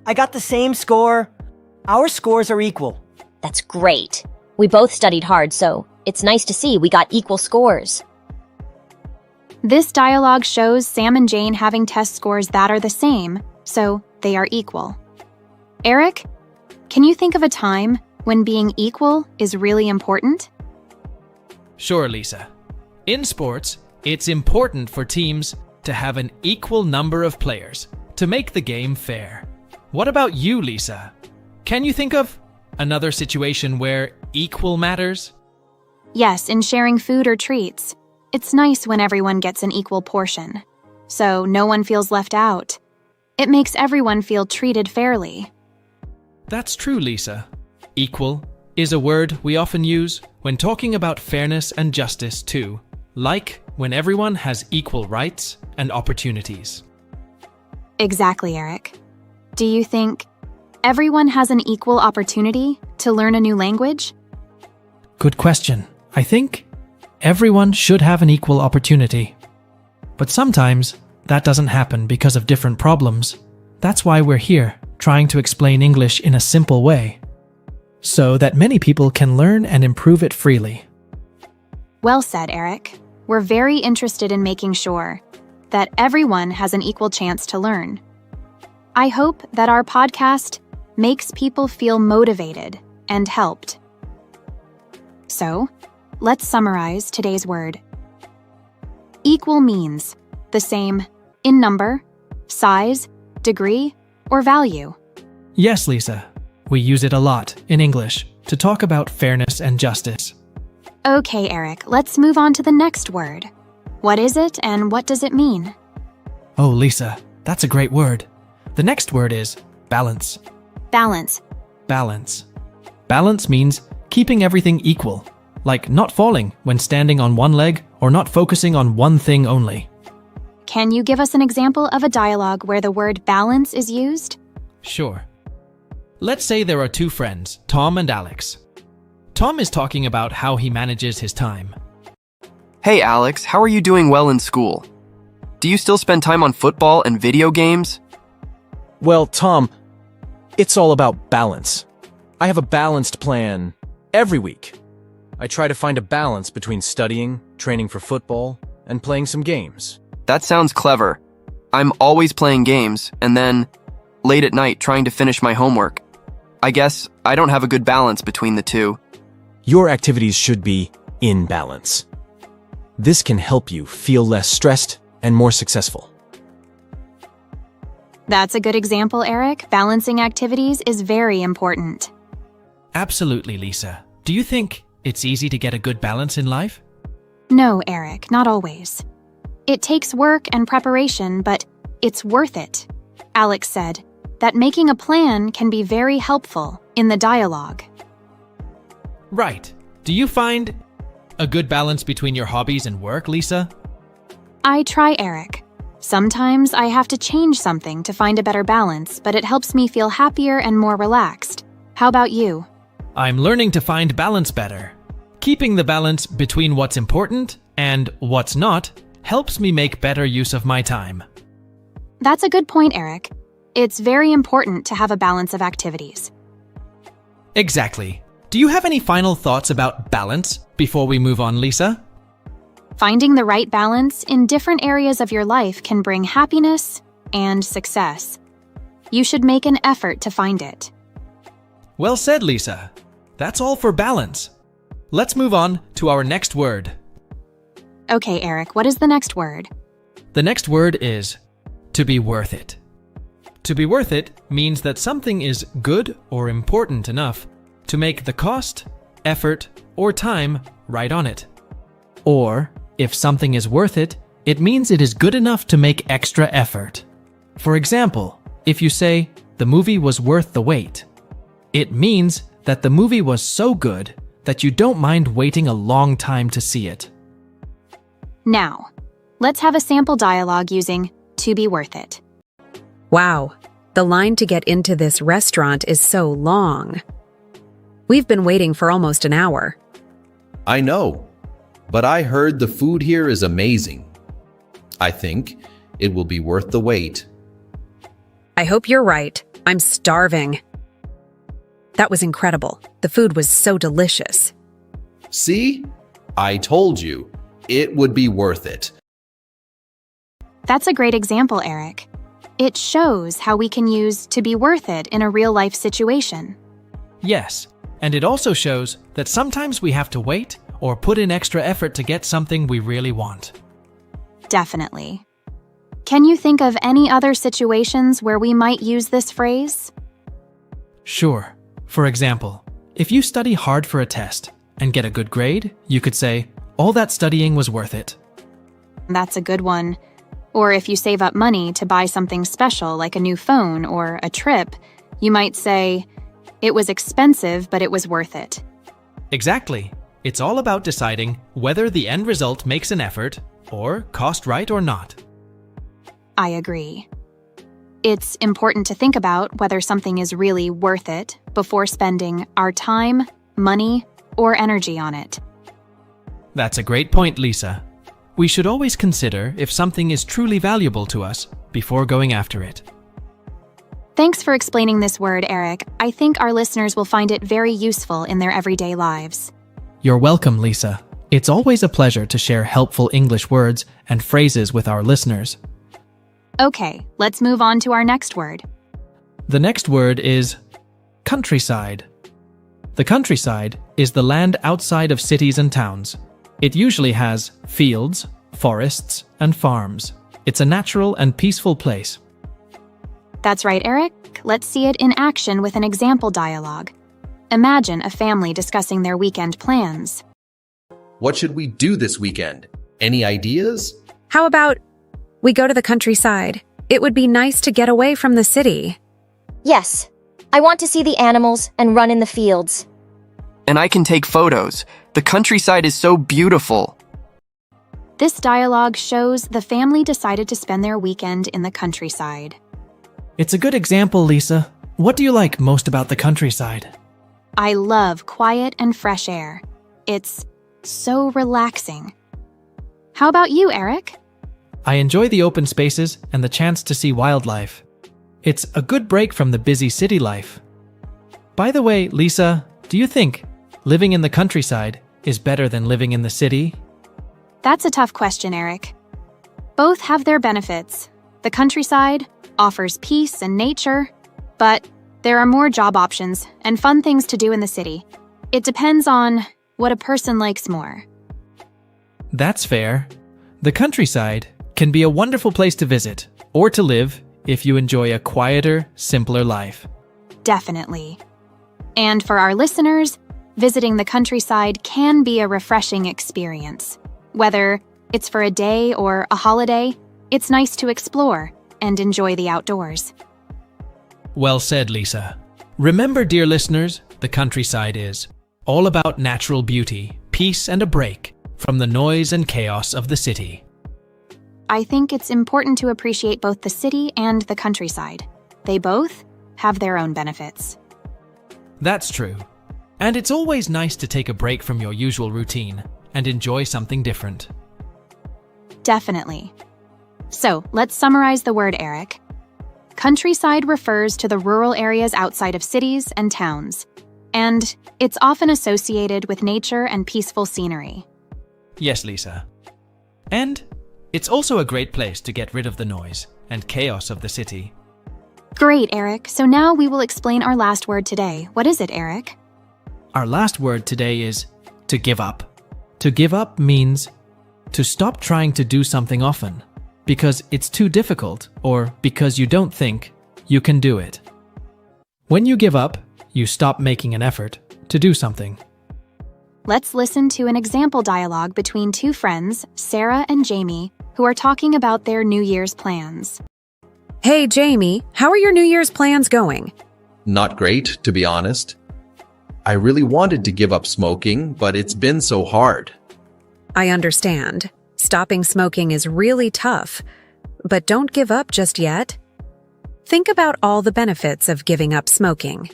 I got the same score. Our scores are equal. That's great. We both studied hard, so it's nice to see we got equal scores. This dialogue shows Sam and Jane having test scores that are the same, so they are equal. Eric, can you think of a time when being equal is really important? Sure, Lisa. In sports, it's important for teams to have an equal number of players to make the game fair. What about you, Lisa? Can you think of another situation where equal matters? Yes, in sharing food or treats. It's nice when everyone gets an equal portion, so no one feels left out. It makes everyone feel treated fairly. That's true, Lisa. Equal is a word we often use when talking about fairness and justice too, like when everyone has equal rights and opportunities. Exactly, Eric. Do you think everyone has an equal opportunity to learn a new language? Good question. I think everyone should have an equal opportunity. But sometimes that doesn't happen because of different problems. That's why we're here, trying to explain English in a simple way, so that many people can learn and improve it freely. Well said, Eric. We're very interested in making sure that everyone has an equal chance to learn. I hope that our podcast makes people feel motivated and helped. So, let's summarize today's word. Equal means the same In number, size, degree, or value? Yes, Lisa. We use it a lot in English to talk about fairness and justice. Okay, Eric, let's move on to the next word. What is it and what does it mean? Oh, Lisa, that's a great word. The next word is balance. Balance. Balance. Balance means keeping everything equal, like not falling when standing on one leg or not focusing on one thing only. Can you give us an example of a dialogue where the word balance is used? Sure. Let's say there are two friends, Tom and Alex. Tom is talking about how he manages his time. Hey Alex, how are you doing well in school? Do you still spend time on football and video games? Well, Tom, it's all about balance. I have a balanced plan every week. I try to find a balance between studying, training for football, and playing some games. That sounds clever. I'm always playing games, and then late at night trying to finish my homework. I guess I don't have a good balance between the two. Your activities should be in balance. This can help you feel less stressed and more successful. That's a good example, Eric. Balancing activities is very important. Absolutely, Lisa. Do you think it's easy to get a good balance in life? No, Eric, not always. It takes work and preparation, but it's worth it. Alex said that making a plan can be very helpful in the dialogue. Right. Do you find a good balance between your hobbies and work, Lisa? I try, Eric. Sometimes I have to change something to find a better balance, but it helps me feel happier and more relaxed. How about you? I'm learning to find balance better. Keeping the balance between what's important and what's not helps me make better use of my time. That's a good point, Eric. It's very important to have a balance of activities. Exactly. Do you have any final thoughts about balance before we move on, Lisa? Finding the right balance in different areas of your life can bring happiness and success. You should make an effort to find it. Well said, Lisa. That's all for balance. Let's move on to our next word. Okay, Eric, what is the next word? The next word is to be worth it. To be worth it means that something is good or important enough to make the cost, effort, or time right on it. Or, if something is worth it, it means it is good enough to make extra effort. For example, if you say, the movie was worth the wait, it means that the movie was so good that you don't mind waiting a long time to see it. Now, let's have a sample dialogue using to be worth it. Wow, the line to get into this restaurant is so long. We've been waiting for almost an hour. I know, but I heard the food here is amazing. I think it will be worth the wait. I hope you're right. I'm starving. That was incredible. The food was so delicious. See? I told you, it would be worth it. That's a great example, Eric. It shows how we can use to be worth it in a real-life situation. Yes, and it also shows that sometimes we have to wait or put in extra effort to get something we really want. Definitely. Can you think of any other situations where we might use this phrase? Sure. For example, if you study hard for a test and get a good grade, you could say, all that studying was worth it. That's a good one. Or if you save up money to buy something special like a new phone or a trip, you might say, it was expensive, but it was worth it. Exactly. It's all about deciding whether the end result makes an effort or cost right or not. I agree. It's important to think about whether something is really worth it before spending our time, money, or energy on it. That's a great point, Lisa. We should always consider if something is truly valuable to us before going after it. Thanks for explaining this word, Eric. I think our listeners will find it very useful in their everyday lives. You're welcome, Lisa. It's always a pleasure to share helpful English words and phrases with our listeners. Okay, let's move on to our next word. The next word is countryside. The countryside is the land outside of cities and towns. It usually has fields, forests, and farms. It's a natural and peaceful place. That's right, Eric. Let's see it in action with an example dialogue. Imagine a family discussing their weekend plans. What should we do this weekend? Any ideas? How about we go to the countryside? It would be nice to get away from the city. Yes, I want to see the animals and run in the fields. And I can take photos. The countryside is so beautiful. This dialogue shows the family decided to spend their weekend in the countryside. It's a good example, Lisa. What do you like most about the countryside? I love quiet and fresh air. It's so relaxing. How about you, Eric? I enjoy the open spaces and the chance to see wildlife. It's a good break from the busy city life. By the way, Lisa, do you think living in the countryside is better than living in the city? That's a tough question, Eric. Both have their benefits. The countryside offers peace and nature, but there are more job options and fun things to do in the city. It depends on what a person likes more. That's fair. The countryside can be a wonderful place to visit or to live if you enjoy a quieter, simpler life. Definitely. And for our listeners, visiting the countryside can be a refreshing experience. Whether it's for a day or a holiday, it's nice to explore and enjoy the outdoors. Well said, Lisa. Remember, dear listeners, the countryside is all about natural beauty, peace, and a break from the noise and chaos of the city. I think it's important to appreciate both the city and the countryside. They both have their own benefits. That's true. And it's always nice to take a break from your usual routine and enjoy something different. Definitely. So, let's summarize the word, Eric. Countryside refers to the rural areas outside of cities and towns, and it's often associated with nature and peaceful scenery. Yes, Lisa. And it's also a great place to get rid of the noise and chaos of the city. Great, Eric. So now we will explain our last word today. What is it, Eric? Our last word today is to give up. To give up means to stop trying to do something often because it's too difficult or because you don't think you can do it. When you give up, you stop making an effort to do something. Let's listen to an example dialogue between two friends, Sarah and Jamie, who are talking about their New Year's plans. Hey, Jamie, how are your New Year's plans going? Not great, to be honest. I really wanted to give up smoking, but it's been so hard. I understand. Stopping smoking is really tough, but don't give up just yet. Think about all the benefits of giving up smoking.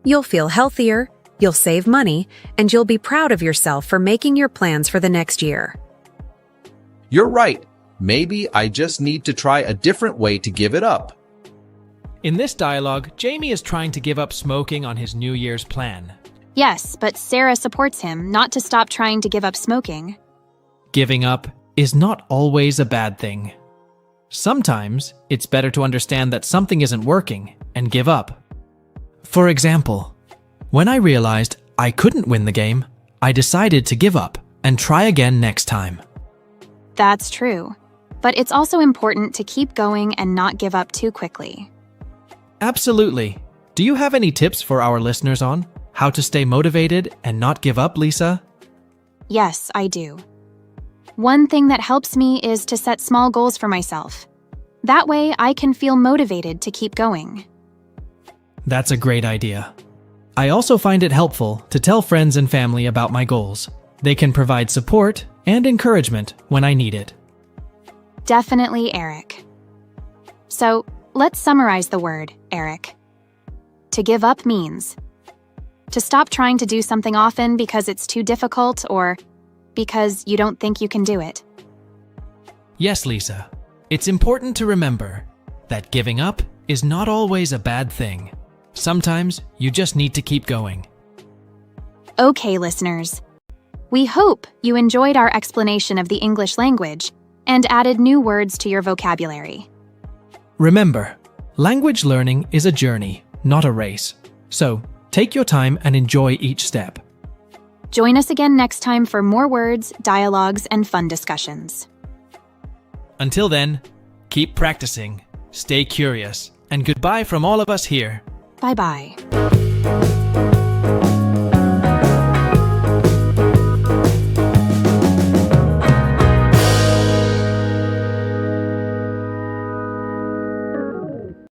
You'll feel healthier, you'll save money, and you'll be proud of yourself for making your plans for the next year. You're right. Maybe I just need to try a different way to give it up. In this dialogue, Jamie is trying to give up smoking on his New Year's plan. Yes, but Sarah supports him not to stop trying to give up smoking. Giving up is not always a bad thing. Sometimes it's better to understand that something isn't working and give up. For example, when I realized I couldn't win the game, I decided to give up and try again next time. That's true. But it's also important to keep going and not give up too quickly. Absolutely. Do you have any tips for our listeners on how to stay motivated and not give up, Lisa? Yes, I do. One thing that helps me is to set small goals for myself. That way, I can feel motivated to keep going. That's a great idea. I also find it helpful to tell friends and family about my goals. They can provide support and encouragement when I need it. Definitely, Eric. So, let's summarize the word, Eric. To give up means to stop trying to do something often because it's too difficult or because you don't think you can do it. Yes, Lisa. It's important to remember that giving up is not always a bad thing. Sometimes you just need to keep going. Okay, listeners. We hope you enjoyed our explanation of the English language and added new words to your vocabulary. Remember, language learning is a journey, not a race. So, take your time and enjoy each step. Join us again next time for more words, dialogues, and fun discussions. Until then, Keep practicing, stay curious, and goodbye from all of us here. Bye-bye.